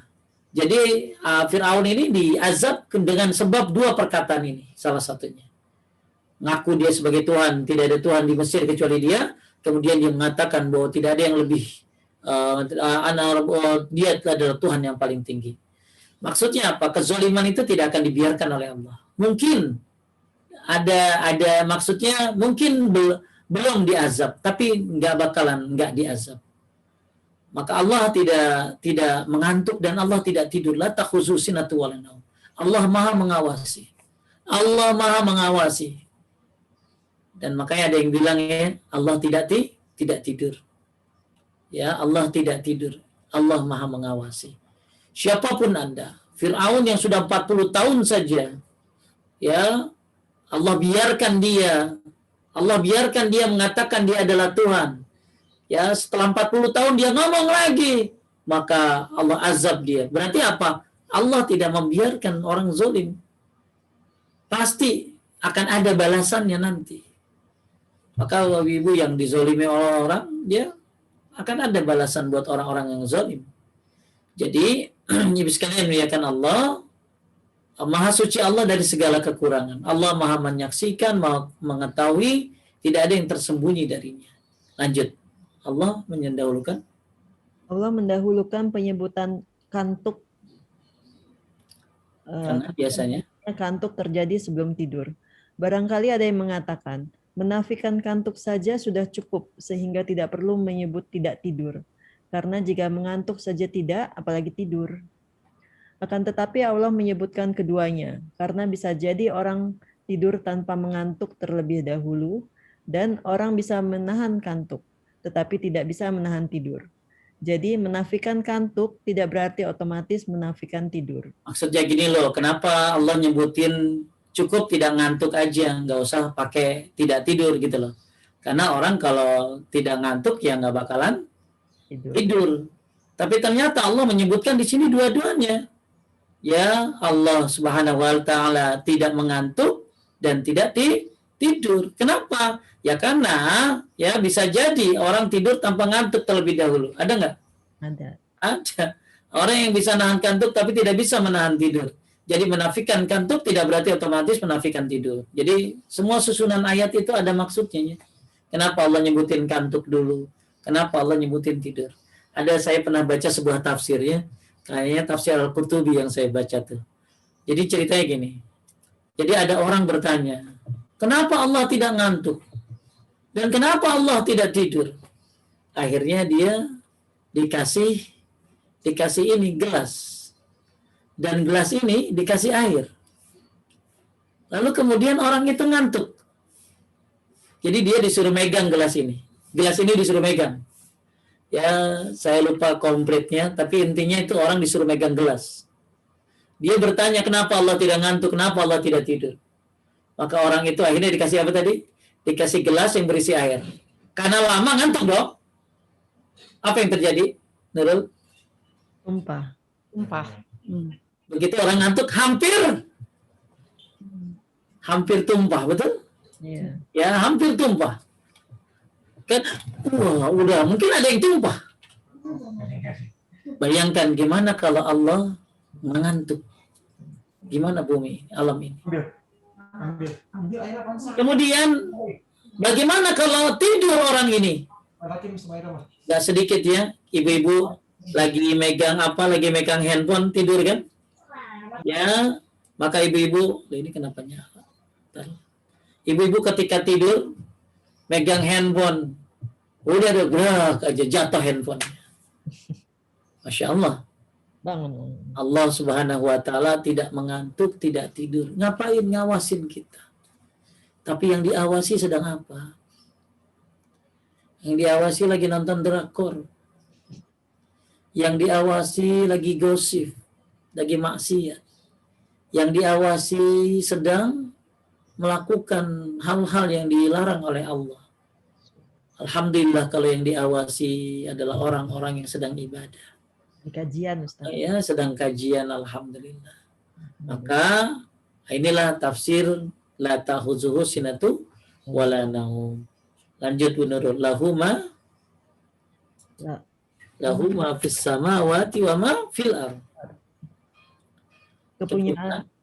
Jadi Fir'aun ini diazab dengan sebab dua perkataan ini, salah satunya. Ngaku dia sebagai Tuhan, tidak ada Tuhan di Mesir kecuali dia. kemudian dia mengatakan bahwa tidak ada yang lebih dia adalah Tuhan yang paling tinggi. Maksudnya apa? Kezaliman itu tidak akan dibiarkan oleh Allah. Mungkin ada maksudnya mungkin belum diazab, tapi nggak diazab. Maka Allah tidak mengantuk dan Allah tidak tidur. La takhuzu sinatu wala naum. Allah Maha mengawasi. Allah Maha mengawasi. Dan makanya ada yang bilang ya, Allah tidak tidur. Ya, Allah tidak tidur. Allah Maha mengawasi. Siapapun Anda, Fir'aun yang sudah 40 tahun saja, ya, Allah biarkan dia mengatakan dia adalah Tuhan. Ya, setelah 40 tahun dia ngomong lagi, maka Allah azab dia. Berarti apa? Allah tidak membiarkan orang zalim. Pasti akan ada balasannya nanti. Maka ibu yang dizolimi oleh orang, dia akan ada balasan buat orang-orang yang zalim. Jadi, ibu sekalian muliakan Allah, Maha suci Allah dari segala kekurangan. Allah Maha menyaksikan, Maha mengetahui, tidak ada yang tersembunyi darinya. Lanjut. Allah mendahulukan penyebutan kantuk karena biasanya kantuk terjadi sebelum tidur. Barangkali ada yang mengatakan, menafikan kantuk saja sudah cukup sehingga tidak perlu menyebut tidak tidur. Karena jika mengantuk saja tidak, apalagi tidur. Akan tetapi Allah menyebutkan keduanya, karena bisa jadi orang tidur tanpa mengantuk terlebih dahulu, dan orang bisa menahan kantuk, tetapi tidak bisa menahan tidur. Jadi menafikan kantuk tidak berarti otomatis menafikan tidur. Maksudnya gini loh, kenapa Allah nyebutin cukup tidak ngantuk aja, nggak usah pakai tidak tidur gitu loh. Karena orang kalau tidak ngantuk ya nggak bakalan tidur. Tapi ternyata Allah menyebutkan di sini dua-duanya. Ya, Allah Subhanahu wa taala tidak mengantuk dan tidak tidur. Kenapa? Ya karena ya bisa jadi orang tidur tanpa ngantuk terlebih dahulu. Ada nggak? Ada. Orang yang bisa nahan kantuk tapi tidak bisa menahan tidur. Jadi menafikan kantuk tidak berarti otomatis menafikan tidur. Jadi semua susunan ayat itu ada maksudnya. Kenapa Allah nyebutin kantuk dulu? Kenapa Allah nyebutin tidur? Saya pernah baca sebuah tafsir ya. Kayaknya tafsir Al-Qurtubi yang saya baca tuh. Jadi ceritanya gini. Jadi ada orang bertanya, kenapa Allah tidak ngantuk? Dan kenapa Allah tidak tidur? Akhirnya dia dikasih ini gelas. Dan gelas ini dikasih air. Lalu kemudian orang itu ngantuk. Jadi dia disuruh megang gelas ini. Gelas ini disuruh megang. Ya, saya lupa kompletnya, tapi intinya itu orang disuruh megang gelas. Dia bertanya, kenapa Allah tidak ngantuk, kenapa Allah tidak tidur? Maka orang itu akhirnya dikasih apa tadi? Dikasih gelas yang berisi air. Karena lama ngantuk dong. Apa yang terjadi, Nurul? Tumpah. Begitu orang ngantuk, hampir tumpah, betul? Yeah. Ya, hampir tumpah. Kan, udah mungkin ada yang tumpah. Bayangkan gimana kalau Allah mengantuk. Gimana bumi, alam ini. Kemudian, bagaimana kalau tidur orang ini? Gak sedikit ya, ibu-ibu lagi megang handphone tidur kan? Ya, maka ibu-ibu, ini kenapa nyala? Ibu-ibu ketika tidur megang handphone, udah ada gerak aja jatuh handphone. Masya Allah. Bangun. Allah Subhanahu wa taala tidak mengantuk, tidak tidur. Ngapain ngawasin kita? Tapi yang diawasi sedang apa? Yang diawasi lagi nonton drakor. Yang diawasi lagi gosip, lagi maksiat. Yang diawasi sedang melakukan hal-hal yang dilarang oleh Allah. Alhamdulillah kalau yang diawasi adalah orang-orang yang sedang ibadah. Kajian, Ustaz. Ya, sedang kajian, alhamdulillah. Maka inilah tafsir la ta'khuzuhu sinatu wala naum. Lanjut Bu Nurul. Lahuma fis samawati wa ma fil ardh.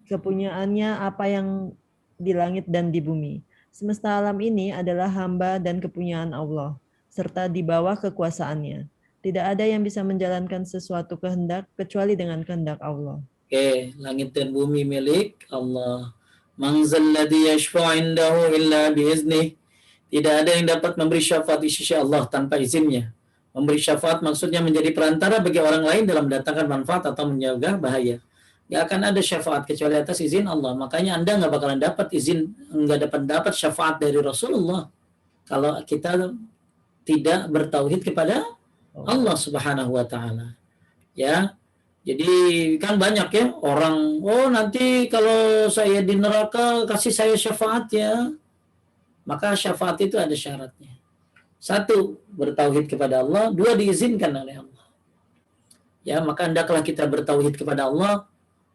Kepunyaannya apa yang di langit dan di bumi. Semesta alam ini adalah hamba dan kepunyaan Allah. serta di bawah kekuasaannya. Tidak ada yang bisa menjalankan sesuatu kehendak kecuali dengan kehendak Allah. Oke, langit dan bumi milik Allah. Man zalladzi yashfa'u 'indahu illa biiznih. Tidak ada yang dapat memberi syafaat di sisi Allah tanpa izinnya. Memberi syafaat maksudnya menjadi perantara bagi orang lain dalam mendatangkan manfaat atau menjaga bahaya. Gak akan ada syafaat kecuali atas izin Allah. Makanya Anda nggak bakalan dapat izin, nggak dapat syafaat dari Rasulullah kalau kita tidak bertauhid kepada Allah Subhanahu wa taala. Ya. Jadi kan banyak ya orang, oh nanti kalau saya di neraka kasih saya syafaat ya. Maka syafaat itu ada syaratnya. 1, bertauhid kepada Allah. 2, diizinkan oleh Allah. Ya, maka hendaklah kita bertauhid kepada Allah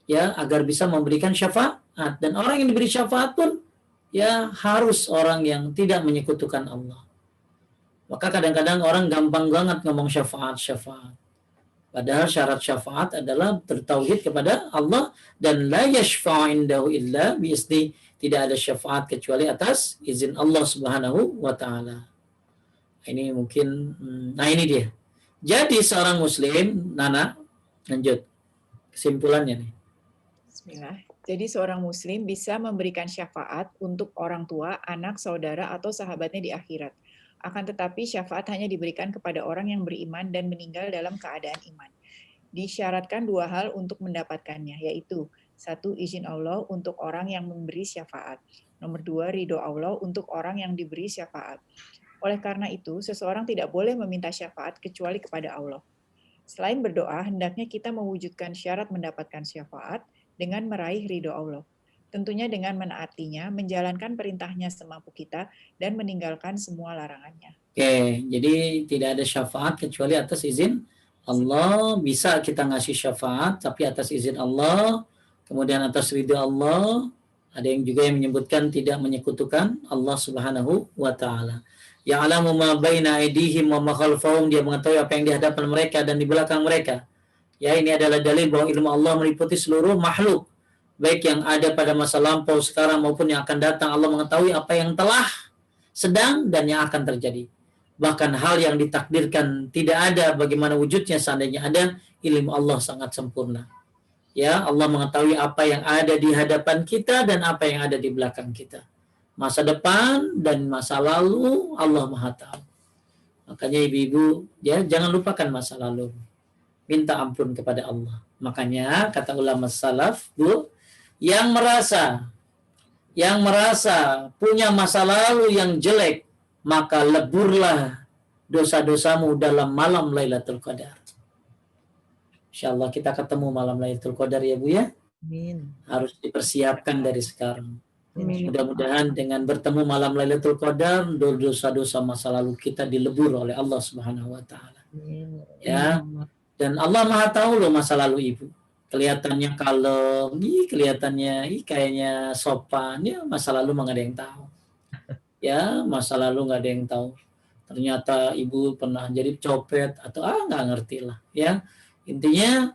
ya agar bisa memberikan syafaat. Dan orang yang diberi syafaat pun ya harus orang yang tidak menyekutukan Allah. Maka kadang-kadang orang gampang banget ngomong syafaat. Padahal syarat syafaat adalah bertauhid kepada Allah dan la yashfa'u indahu illa bi'izni. Tidak ada syafaat kecuali atas izin Allah Subhanahu wa taala. Ini mungkin ini dia. Jadi seorang muslim, Nana, lanjut. Kesimpulannya nih. Bismillah. Jadi seorang muslim bisa memberikan syafaat untuk orang tua, anak, saudara, atau sahabatnya di akhirat. Akan tetapi syafaat hanya diberikan kepada orang yang beriman dan meninggal dalam keadaan iman. Disyaratkan 2 hal untuk mendapatkannya, yaitu 1, izin Allah untuk orang yang memberi syafaat. Nomor 2, ridho Allah untuk orang yang diberi syafaat. Oleh karena itu, seseorang tidak boleh meminta syafaat kecuali kepada Allah. Selain berdoa, hendaknya kita mewujudkan syarat mendapatkan syafaat dengan meraih ridho Allah. Tentunya dengan menaatinya, menjalankan perintahnya semampu kita, dan meninggalkan semua larangannya. Oke, jadi tidak ada syafaat kecuali atas izin Allah. Bisa kita ngasih syafaat, tapi atas izin Allah, kemudian atas ridho Allah. Ada yang juga yang menyebutkan tidak menyekutukan Allah Subhanahu wa taala. Ya'lamu ma baina aydihim wa ma khalfahum, dia mengetahui apa yang di hadapan mereka dan di belakang mereka. Ya, ini adalah dalil bahwa ilmu Allah meliputi seluruh makhluk, baik yang ada pada masa lampau, sekarang maupun yang akan datang. Allah mengetahui apa yang telah, sedang, dan yang akan terjadi. Bahkan hal yang ditakdirkan tidak ada bagaimana wujudnya seandainya ada, ilmu Allah sangat sempurna. Ya, Allah mengetahui apa yang ada di hadapan kita dan apa yang ada di belakang kita. Masa depan dan masa lalu Allah Maha tahu. Makanya ibu-ibu, ya jangan lupakan masa lalu. Minta ampun kepada Allah. Makanya kata ulama salaf, Bu, yang merasa punya masa lalu yang jelek, maka leburlah dosa-dosamu dalam malam Lailatul Qadar. Insyaallah kita ketemu malam Lailatul Qadar ya Bu ya. Amin. Harus dipersiapkan dari sekarang. Amin. Mudah-mudahan dengan bertemu malam Lailatul Qadar, dosa-dosa masa lalu kita dilebur oleh Allah Subhanahu wa taala. Amin. Ya. Dan Allah Maha tahu loh masa lalu ibu. Kelihatannya kalem, kelihatannya kayaknya sopan, ya masa lalu nggak ada yang tahu. Ya, masa lalu nggak ada yang tahu. Ternyata ibu pernah jadi copet atau nggak ngerti lah. Ya, intinya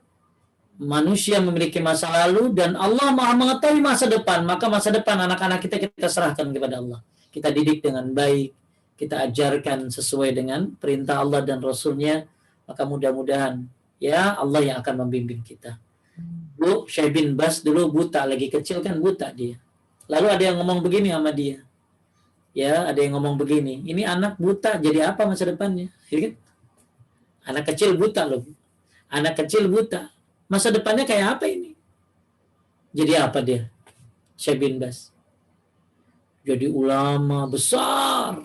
manusia memiliki masa lalu dan Allah Maha mengetahui masa depan. Maka masa depan anak-anak kita serahkan kepada Allah. Kita didik dengan baik, kita ajarkan sesuai dengan perintah Allah dan Rasul-Nya. Maka mudah-mudahan ya Allah yang akan membimbing kita. Bu, Syekh bin Bas dulu buta, lagi kecil kan buta dia. Lalu ada yang ngomong begini sama dia. Ya, ada yang ngomong begini. Ini anak buta, jadi apa masa depannya? Ya kan? Anak kecil buta loh. Anak kecil buta. Masa depannya kayak apa ini? Jadi apa dia? Syekh bin Bas. Jadi ulama besar.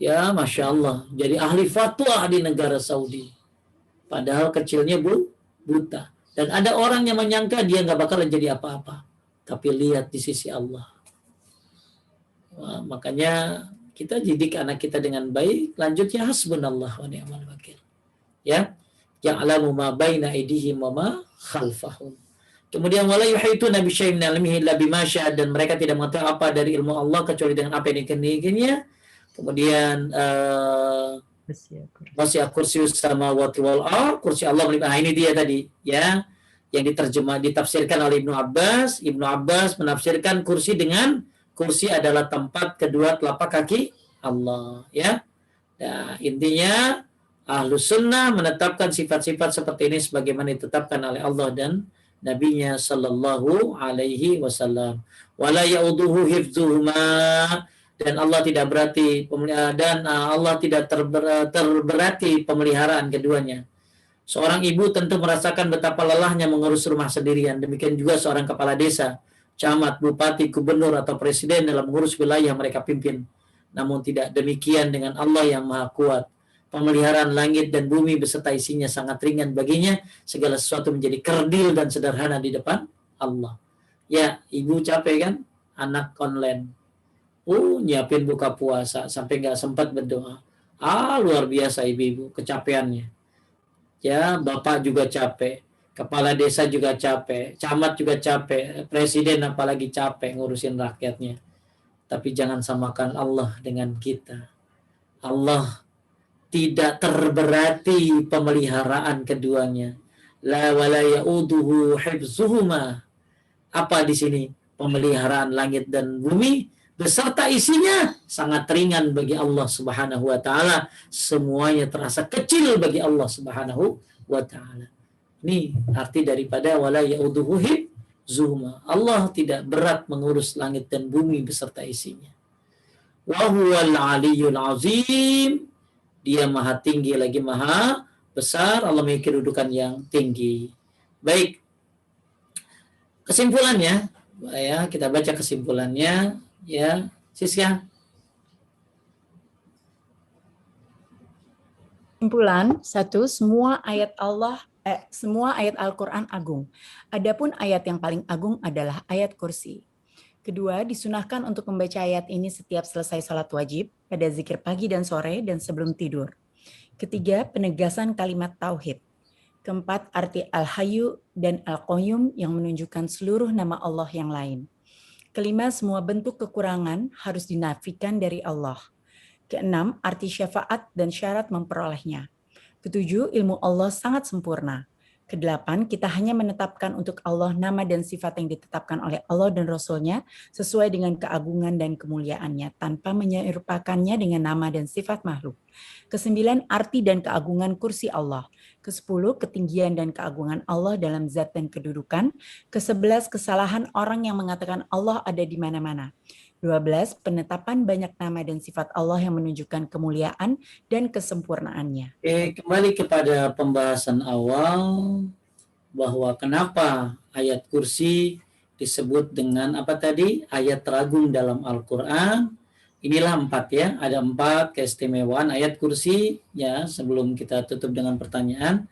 Ya, Masya Allah. Jadi ahli fatwa di negara Saudi. Padahal kecilnya buta. Dan ada orang yang menyangka dia nggak bakalan jadi apa-apa. Tapi lihat di sisi Allah. Wah, makanya kita didik anak kita dengan baik. Lanjutnya hasbunallah wa ni'mal wakil. Ya. Ya'lamu ma baina aydihim wa ma khalfahum. Kemudian wala yuhituna bi syai'in min ilmihi illa bima syaa, dan mereka tidak mengetahui apa dari ilmu Allah kecuali dengan apa yang dikehendakinya. Kemudian wasi'a kursiyyus samawati wal ardh, kursi Allah ini dia tadi ya yang ditafsirkan oleh Ibnu Abbas. Ibnu Abbas menafsirkan kursi dengan kursi adalah tempat kedua telapak kaki Allah ya. Nah, intinya Ahlus Sunnah menetapkan sifat-sifat seperti ini sebagaimana ditetapkan oleh Allah dan Nabi-Nya Sallallahu Alaihi Wasallam. Wala yauduhu hifdzuhuma, dan Allah tidak berarti Allah tidak terberati pemeliharaan keduanya. Seorang ibu tentu merasakan betapa lelahnya mengurus rumah sendirian. Demikian juga seorang kepala desa, camat, bupati, gubernur, atau presiden dalam mengurus wilayah mereka pimpin. Namun tidak demikian dengan Allah yang Maha Kuat. Pemeliharaan langit dan bumi beserta isinya sangat ringan baginya. Segala sesuatu menjadi kerdil dan sederhana di depan Allah. Ya, ibu capek kan? Anak online. Nyiapin buka puasa sampai nggak sempat berdoa. Luar biasa ibu-ibu kecapeannya. Ya, bapak juga capek. Kepala desa juga capek. Camat juga capek. Presiden apalagi capek ngurusin rakyatnya. Tapi jangan samakan Allah dengan kita. Allah tidak terberati pemeliharaan keduanya. La wala yauduhu hifzuhuma. Apa di sini? Pemeliharaan langit dan bumi beserta isinya sangat ringan bagi Allah Subhanahu wa taala. Semuanya terasa kecil bagi Allah Subhanahu wa taala. Ini arti daripada wala yauduhu hifzuhuma. Allah tidak berat mengurus langit dan bumi beserta isinya. Wa huwal aliyyul azim. Dia maha tinggi lagi maha besar. Allah memiliki kedudukan yang tinggi. Baik. Kesimpulannya, ya, kita baca kesimpulannya, ya, Siska. Kesimpulan 1, semua ayat Al-Quran agung. Adapun ayat yang paling agung adalah ayat kursi. Kedua, disunahkan untuk membaca ayat ini setiap selesai salat wajib, pada zikir pagi dan sore, dan sebelum tidur. Ketiga, penegasan kalimat tauhid. Keempat, arti Al-Hayyu dan Al-Qayyum yang menunjukkan seluruh nama Allah yang lain. Kelima, semua bentuk kekurangan harus dinafikan dari Allah. Keenam, arti syafaat dan syarat memperolehnya. Ketujuh, ilmu Allah sangat sempurna. Kedelapan, kita hanya menetapkan untuk Allah nama dan sifat yang ditetapkan oleh Allah dan Rasul-Nya sesuai dengan keagungan dan kemuliaannya tanpa menyerupakannya dengan nama dan sifat makhluk. Kesembilan, arti dan keagungan kursi Allah. Kesepuluh, ketinggian dan keagungan Allah dalam zat dan kedudukan. Kesebelas, kesalahan orang yang mengatakan Allah ada di mana-mana. 12, penetapan banyak nama dan sifat Allah yang menunjukkan kemuliaan dan kesempurnaannya. Kembali kepada pembahasan awal bahwa kenapa ayat kursi disebut dengan apa tadi? Ayat teragung dalam Al-Quran. Inilah 4 ya, ada 4 keistimewaan ayat kursi ya. Sebelum kita tutup dengan pertanyaan,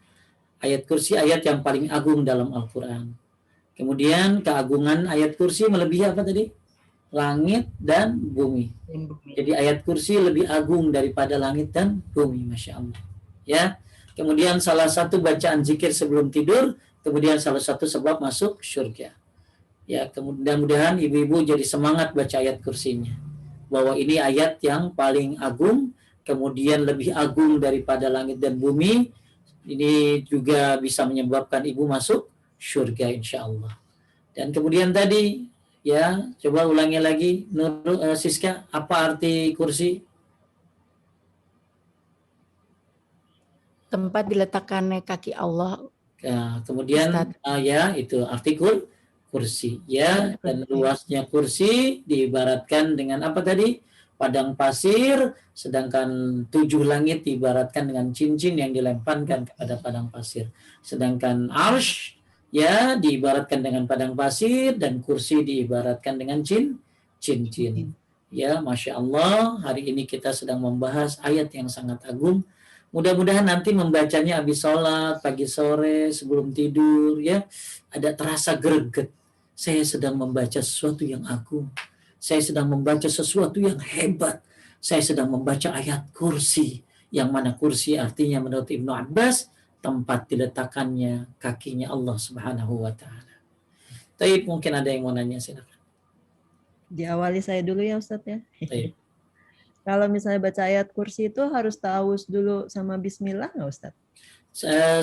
ayat kursi ayat yang paling agung dalam Al-Quran. Kemudian keagungan ayat kursi melebihi apa tadi? Langit dan bumi. Jadi ayat kursi lebih agung daripada langit dan bumi, Masya Allah. Ya. Kemudian salah satu bacaan zikir sebelum tidur, kemudian salah satu sebab masuk surga. Ya, mudah-mudahan ibu-ibu jadi semangat baca ayat kursinya. Bahwa ini ayat yang paling agung, kemudian lebih agung daripada langit dan bumi. Ini juga bisa menyebabkan ibu masuk surga insya Allah. Dan kemudian tadi, ya, coba ulangi lagi, Siska, apa arti kursi? Tempat diletakkannya kaki Allah. Ya, kemudian ya itu arti kursi, ya, dan luasnya kursi diibaratkan dengan apa tadi? Padang pasir, sedangkan 7 langit diibaratkan dengan cincin yang dilemparkan kepada padang pasir. Sedangkan arsy ya diibaratkan dengan padang pasir dan kursi diibaratkan dengan cincin. Ya, Masya Allah, hari ini kita sedang membahas ayat yang sangat agung. Mudah-mudahan nanti membacanya habis sholat, pagi sore, sebelum tidur, ya, ada terasa greget. Saya sedang membaca sesuatu yang agung. Saya sedang membaca sesuatu yang hebat. Saya sedang membaca ayat kursi. Yang mana kursi artinya menurut Ibnu Abbas, tempat diletakkannya kakinya Allah Subhanahu wa taala. Tapi mungkin ada yang mau nanya, silakan. Diawali saya dulu ya Ustadz ya. Kalau misalnya baca ayat kursi itu harus ta'awudz dulu sama bismillah nggak Ustadz?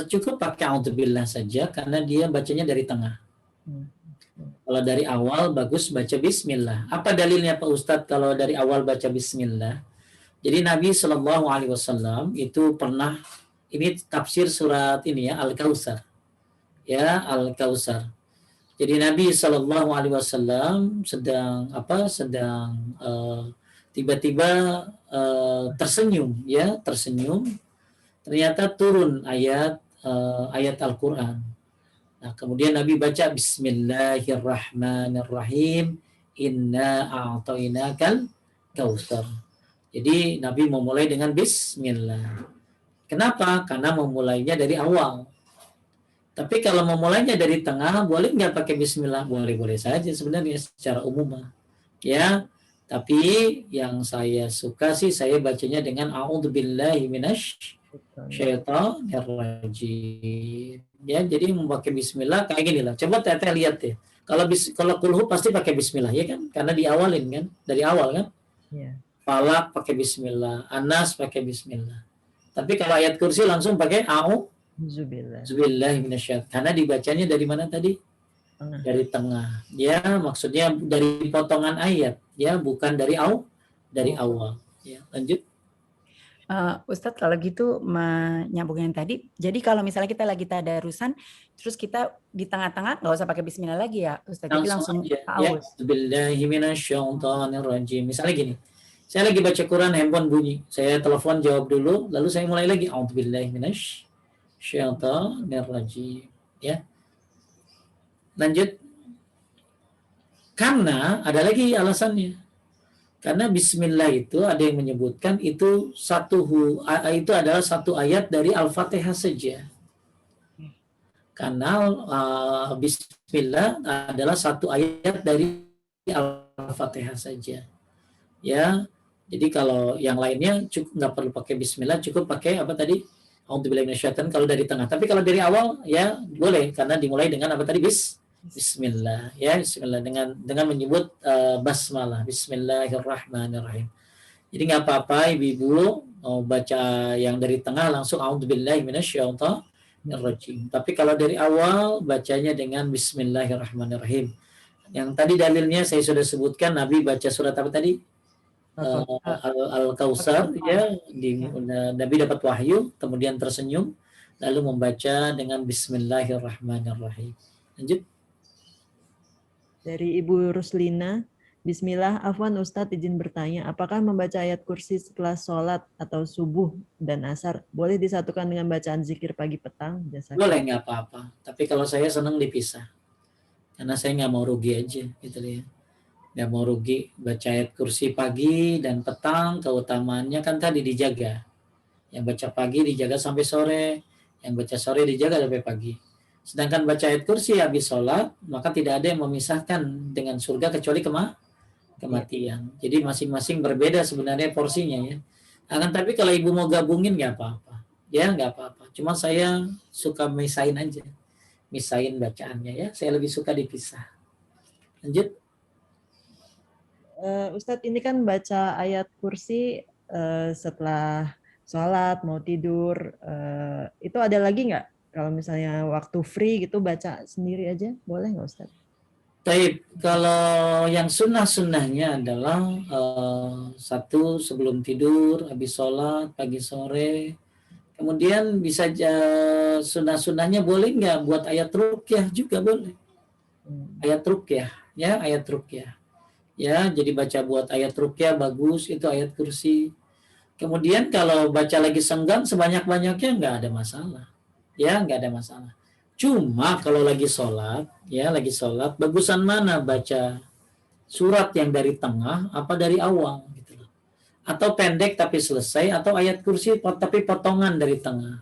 Cukup pakai a'udzubillah saja karena dia bacanya dari tengah. Kalau dari awal bagus baca bismillah. Apa dalilnya Pak Ustadz kalau dari awal baca bismillah? Jadi Nabi Shallallahu Alaihi Wasallam itu pernah, ini tafsir surat ini ya, Al-Kautsar, ya, Al-Kautsar. Jadi Nabi Shallallahu Alaihi Wasallam sedang tiba-tiba tersenyum, ya, tersenyum. Ternyata turun ayat Al-Quran. Nah, kemudian Nabi baca Bismillahirrahmanirrahim, Inna a'tainakal kautsar. Jadi Nabi memulai dengan Bismillah. Kenapa? Karena memulainya dari awal. Tapi kalau memulainya dari tengah, boleh nggak pakai Bismillah? Boleh-boleh saja sebenarnya secara umum. Ya, tapi yang saya suka sih saya bacanya dengan A'udzubillahi minasyaitonirrajim. Ya, jadi memakai Bismillah kayak gini lah. Coba teteh lihat ya. Kalau kulhu pasti pakai Bismillah ya kan? Karena diawalin kan, dari awal kan. Ya. Falak pakai Bismillah, Anas pakai Bismillah. Tapi kalau ayat kursi langsung pakai A'udzubillahi minasyaitonir. Karena dibacanya dari mana tadi? Tengah. Dari tengah. Ya, maksudnya dari potongan ayat, ya, bukan dari awal. Ya, lanjut. Ustadz, kalau gitu menyambung yang tadi, jadi kalau misalnya kita lagi tadarusan, terus kita di tengah-tengah nggak usah pakai Bismillah lagi ya, Ustadz, tapi langsung aja. Ya, Bismillahi minasyaitonirrajim. Misalnya gini, saya lagi baca Quran, handphone bunyi, saya telepon jawab dulu, lalu saya mulai lagi A'udzubillahi minasyaitonirrajim. Ya, lanjut. Karena ada lagi alasannya. Karena Bismillah itu ada yang menyebutkan itu adalah satu ayat dari Al-Fatihah saja. Karena Bismillah adalah satu ayat dari Al-Fatihah saja. Ya, jadi kalau yang lainnya nggak perlu pakai Bismillah, cukup pakai apa tadi? A'udzubillahi minasyaitonir. Kalau dari tengah. Tapi kalau dari awal ya boleh, karena dimulai dengan apa tadi? Bismillah, ya, Bismillah dengan menyebut basmalah, Bismillahirrahmanirrahim. Jadi nggak apa-apa ibu-ibu mau baca yang dari tengah langsung A'udzubillahi minasyaitonirrajim. Tapi kalau dari awal bacanya dengan Bismillahirrahmanirrahim. Yang tadi dalilnya saya sudah sebutkan, Nabi baca surat apa tadi? Al-Kautsar, ya, Nabi dapat wahyu, kemudian tersenyum, lalu membaca dengan Bismillahirrahmanirrahim. Lanjut. Dari Ibu Ruslina, Bismillah, Afwan Ustadz izin bertanya, apakah membaca ayat kursi setelah sholat atau subuh dan asar boleh disatukan dengan bacaan zikir pagi petang? Boleh, nggak apa-apa. Tapi kalau saya senang dipisah, karena saya nggak mau rugi aja, gitu ya. Nggak mau rugi baca ayat kursi pagi dan petang, keutamaannya kan tadi dijaga. Yang baca pagi dijaga sampai sore, yang baca sore dijaga sampai pagi. Sedangkan baca ayat kursi habis sholat, maka tidak ada yang memisahkan dengan surga kecuali kematian. Jadi masing-masing berbeda sebenarnya porsinya ya. Akan tapi kalau ibu mau gabungin nggak apa-apa, ya nggak apa-apa. Cuma saya suka misahin aja, misahin bacaannya ya. Saya lebih suka dipisah. Lanjut. Ustadz, ini kan baca ayat kursi setelah sholat mau tidur, itu ada lagi nggak? Kalau misalnya waktu free gitu baca sendiri aja, boleh nggak Ustaz? Baik, kalau yang sunnah-sunnahnya adalah satu sebelum tidur, habis sholat, pagi sore. Kemudian bisa sunnah-sunnahnya boleh nggak buat ayat ruqyah juga boleh. Ayat ruqyah, ya, ayat ruqyah. Ya, jadi baca buat ayat ruqyah bagus, itu ayat kursi. Kemudian kalau baca lagi senggang sebanyak-banyaknya nggak ada masalah. Ya, nggak ada masalah. Cuma kalau lagi sholat, ya lagi sholat, bagusan mana baca surat yang dari tengah apa dari awal gitu loh. Atau pendek tapi selesai, atau ayat kursi tapi potongan dari tengah.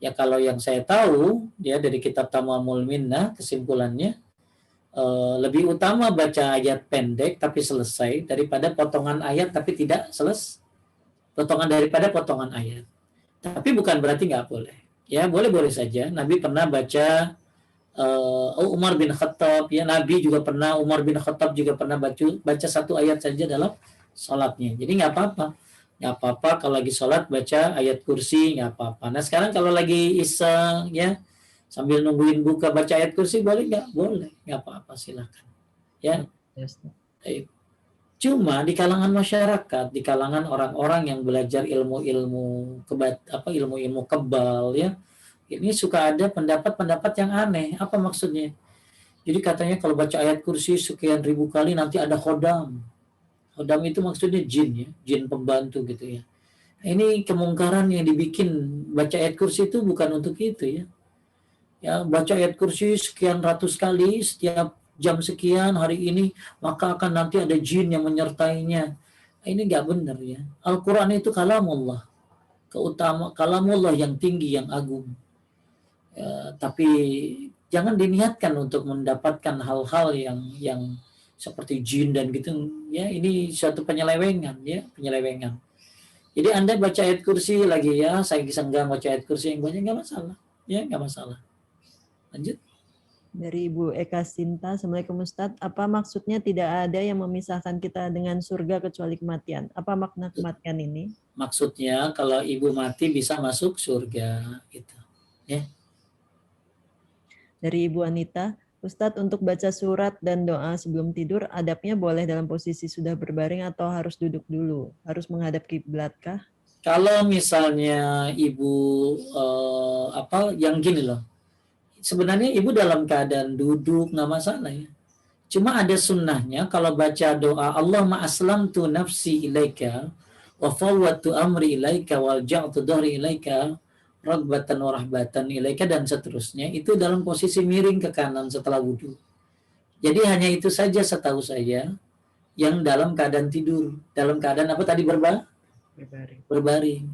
Ya kalau yang saya tahu ya dari kitab Tamamul Minnah kesimpulannya lebih utama baca ayat pendek tapi selesai daripada potongan ayat tapi tidak selesai. Potongan daripada potongan ayat. Tapi bukan berarti nggak boleh. Ya boleh-boleh saja. Nabi pernah baca Umar bin Khattab, ya Nabi juga pernah, Umar bin Khattab juga pernah baca satu ayat saja dalam sholatnya. Jadi nggak apa-apa kalau lagi sholat baca ayat kursi, nggak apa-apa. Nah sekarang kalau lagi iseng ya sambil nungguin buka baca ayat kursi boleh nggak? Boleh, nggak apa-apa, silakan. Ya. Yes. Baik. Cuma di kalangan masyarakat, di kalangan orang-orang yang belajar ilmu-ilmu ilmu-ilmu kebal ya, ini suka ada pendapat-pendapat yang aneh. Apa maksudnya? Jadi katanya kalau baca ayat kursi sekian ribu kali nanti ada khodam. Khodam itu maksudnya jin ya, jin pembantu gitu ya. Ini kemungkaran yang dibikin baca ayat kursi itu bukan untuk itu ya. Ya, baca ayat kursi sekian ratus kali setiap jam sekian hari ini, maka akan nanti ada jin yang menyertainya. Ini nggak benar ya. Al-Quran itu kalamullah, kalamullah yang tinggi, yang agung. Ya, tapi jangan diniatkan untuk mendapatkan hal-hal yang seperti jin dan gitu. Ya, ini suatu penyelewengan ya, penyelewengan. Jadi Anda baca ayat kursi lagi ya, saya senggang baca ayat kursi yang banyak, nggak masalah. Ya, nggak masalah. Lanjut. Dari Ibu Eka Sinta, Assalamualaikum Ustadz. Apa maksudnya tidak ada yang memisahkan kita dengan surga kecuali kematian? Apa makna kematian ini? Maksudnya kalau ibu mati bisa masuk surga gitu. Ya. Dari Ibu Anita, Ustadz untuk baca surat dan doa sebelum tidur, adabnya boleh dalam posisi sudah berbaring atau harus duduk dulu? Harus menghadap kiblatkah? Kalau misalnya ibu yang gini loh, sebenarnya ibu dalam keadaan duduk nggak masalah ya. Cuma ada sunnahnya kalau baca doa Allahumma aslamtu nafsi ilaika wa fawwadtu amri ilaika wal ja'tu dhahri ilaika ragbatan wa rahbatan ilaika dan seterusnya, itu dalam posisi miring ke kanan setelah wudhu. Jadi hanya itu saja setahu saya yang dalam keadaan tidur, dalam keadaan apa tadi berbaring.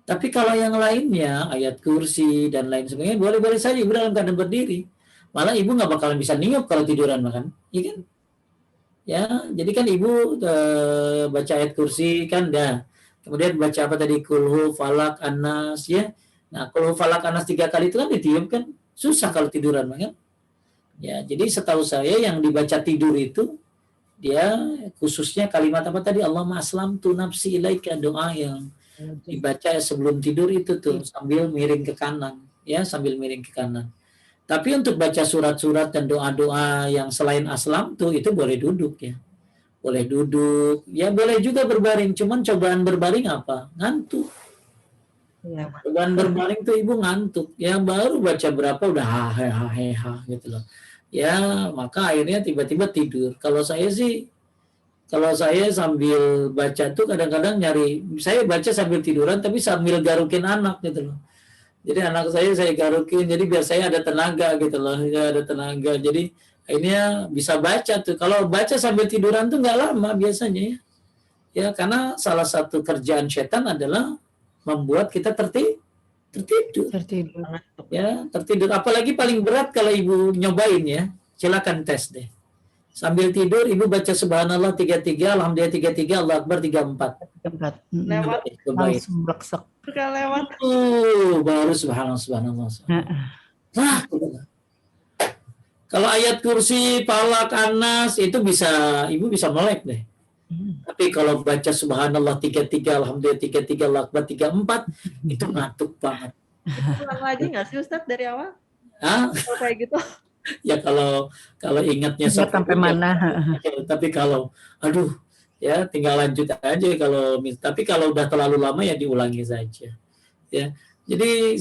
Tapi kalau yang lainnya, ayat kursi dan lain sebagainya, boleh-boleh saja ibu dalam keadaan berdiri. Malah ibu nggak bakalan bisa niup kalau tiduran makan, iya kan? Ya, jadi kan ibu baca ayat kursi kan dah. Kemudian baca apa tadi, kulhu, falak, anas ya. Nah, kulhu, falak, anas 3 kali itu kan ditiup kan, susah kalau tiduran makan. Ya, jadi setahu saya yang dibaca tidur itu dia khususnya kalimat apa tadi, Allahumma aslamtu nafsi ilaika, doa yang dibaca sebelum tidur itu tuh sambil miring ke kanan ya, sambil miring ke kanan. Tapi untuk baca surat-surat dan doa-doa yang selain aslam tuh itu boleh duduk ya, boleh duduk ya, boleh juga berbaring. Cuman cobaan berbaring apa? Ngantuk ya. Cobaan berbaring tuh ibu ngantuk ya, baru baca berapa udah ha gitu loh ya, maka akhirnya tiba-tiba tidur. Kalau saya sambil baca tuh kadang-kadang saya baca sambil tiduran tapi sambil garukin anak gitu loh. Jadi anak saya garukin, jadi biar saya ada tenaga gitu loh, ya ada tenaga. Jadi akhirnya bisa baca tuh. Kalau baca sambil tiduran tuh nggak lama biasanya ya. Ya karena salah satu kerjaan setan adalah membuat kita tertidur. Ya, tertidur. Apalagi paling berat kalau ibu nyobain ya. Silakan tes deh. Sambil tidur, ibu baca subhanallah 33, alhamdulillah 33, Allah akbar 34. Lewat. Langsung bleksek. Lewat. Baru subhanallah. Nah, kalau ayat kursi, falak, anas, itu ibu bisa melek deh. Tapi kalau baca subhanallah 33, alhamdulillah 33, Allah akbar 34, itu ngantuk banget. Ulang lagi nggak sih Ustadz dari awal? Kalau kayak gitu? Ya kalau ingatnya sampai mana. Ya, tapi kalau ya tinggal lanjut aja tapi kalau udah terlalu lama ya diulangi saja. Ya. Jadi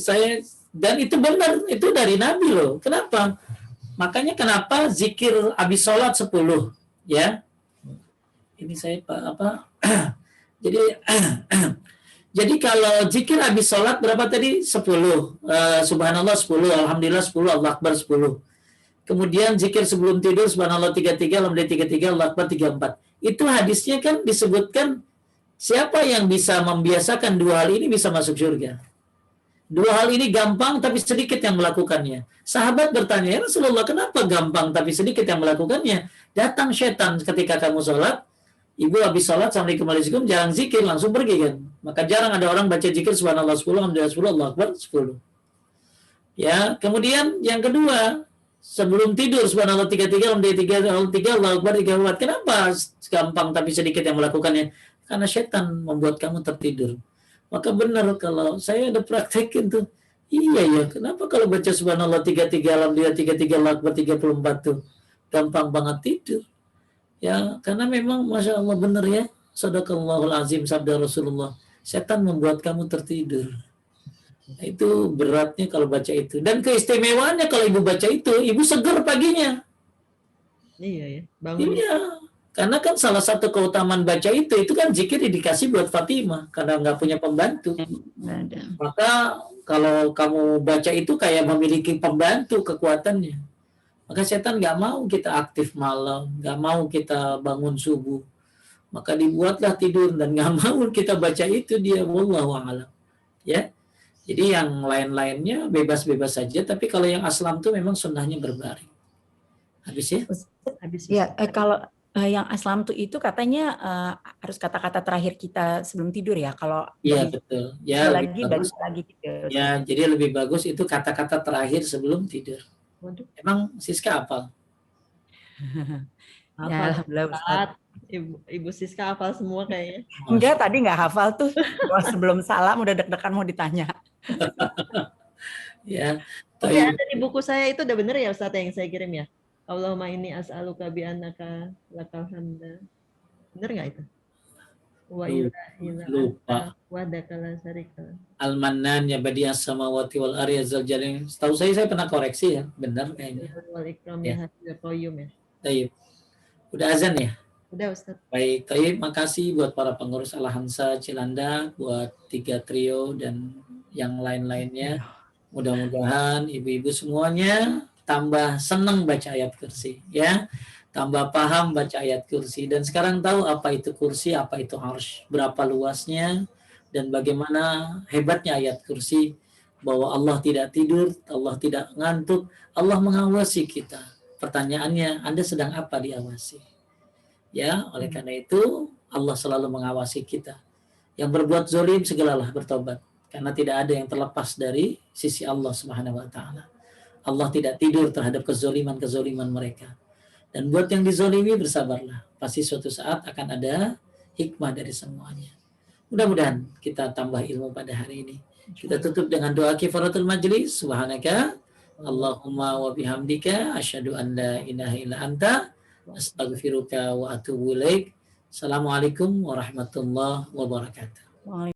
dan itu benar, itu dari Nabi loh. Kenapa? Makanya kenapa zikir habis sholat 10 ya. Ini saya jadi kalau zikir habis sholat berapa tadi? 10. Subhanallah 10, alhamdulillah 10, Allah akbar 10. Kemudian zikir sebelum tidur subhanallah 33, alhamdulillah 33, Allah akbar 34. Itu hadisnya kan disebutkan siapa yang bisa membiasakan 2 hal ini bisa masuk surga. 2 hal ini gampang tapi sedikit yang melakukannya. Sahabat bertanya, ya Rasulullah, kenapa gampang tapi sedikit yang melakukannya? Datang setan ketika kamu sholat, ibu habis sholat, assalamualaikum warahmatullahi wabarakatuh, jarang zikir, langsung pergi kan. Maka jarang ada orang baca zikir subhanallah 10, alhamdulillah 10, Allah akbar 10. Ya, kemudian yang kedua, sebelum tidur subhanallah 33, alhamdulillah 33, Allah akbar 34. Kenapa gampang tapi sedikit yang melakukannya? Karena setan membuat kamu tertidur. Maka benar kalau saya ada praktekin tuh. Iya ya, kenapa kalau baca subhanallah 33, alhamdulillah 33, Allah akbar 34 tuh gampang banget tidur. Ya, karena memang Masya Allah benar ya. Sadaqallahul azim, sabda Rasulullah. Setan membuat kamu tertidur. Nah, itu beratnya kalau baca itu. Dan keistimewaannya kalau ibu baca itu, ibu seger paginya. Iya ya, bangun. Iya. Karena kan salah satu keutamaan baca itu kan zikir dikasih buat Fatimah. Karena nggak punya pembantu. Nggak ada. Maka kalau kamu baca itu kayak memiliki pembantu kekuatannya. Maka setan nggak mau kita aktif malam, nggak mau kita bangun subuh. Maka dibuatlah tidur dan nggak mau kita baca itu dia, wallahu a'lam. Ya, jadi yang lain-lainnya bebas-bebas saja. Tapi kalau yang aslam tuh memang sunnahnya berbaring. Habis ya? Habis Ya, kalau yang aslam tuh itu katanya harus kata-kata terakhir kita sebelum tidur ya. Kalau Iya dari betul. Ya lagi lebih bagus. bagus lagi gitu. Ya, jadi lebih bagus itu kata-kata terakhir sebelum tidur. Waduh, Emang Siska hafal? Ya, alhamdulillah Ustaz. Ibu Siska hafal semua kayaknya. Enggak, tadi nggak hafal tuh. Wah, sebelum salam udah deg-degan mau ditanya. Ya. Oke, ada di buku saya itu udah bener ya Ustaz yang saya kirim ya. Allahumma inni as'aluka bi annaka lakal hamda. Bener nggak itu? Wa ilahi Lupa. wahdaka la syarika. Al-Mannan ya badi'as samawati wal ardi azal jalil. Setahu saya pernah koreksi ya, benar kayaknya. Wal ikram Ya. ya hasil qayyum ya. Taib. Udah azan ya? Udah Ustaz. Baik, Taib, makasih buat para pengurus Al-Hansa Cilandak, buat 3 trio dan yang lain-lainnya. Mudah-mudahan ibu-ibu semuanya tambah senang baca ayat kursi, ya. Tambah paham baca ayat kursi dan sekarang tahu apa itu kursi, apa itu arsy, berapa luasnya dan bagaimana hebatnya ayat kursi, bahwa Allah tidak tidur, Allah tidak ngantuk, Allah mengawasi kita. Pertanyaannya, Anda sedang apa diawasi? Ya, oleh karena itu Allah selalu mengawasi kita. Yang berbuat zolim segeralah bertobat, karena tidak ada yang terlepas dari sisi Allah Subhanahu wa taala. Allah tidak tidur terhadap kezoliman mereka. Dan buat yang dizolimi bersabarlah. Pasti suatu saat akan ada hikmah dari semuanya. Mudah-mudahan kita tambah ilmu pada hari ini. Kita tutup dengan doa kifaratul majlis. Subhanaka Allahumma wa bihamdika asyhadu an la ilaha illa anta astaghfiruka wa atubu ilaik. Assalamualaikum warahmatullahi wabarakatuh.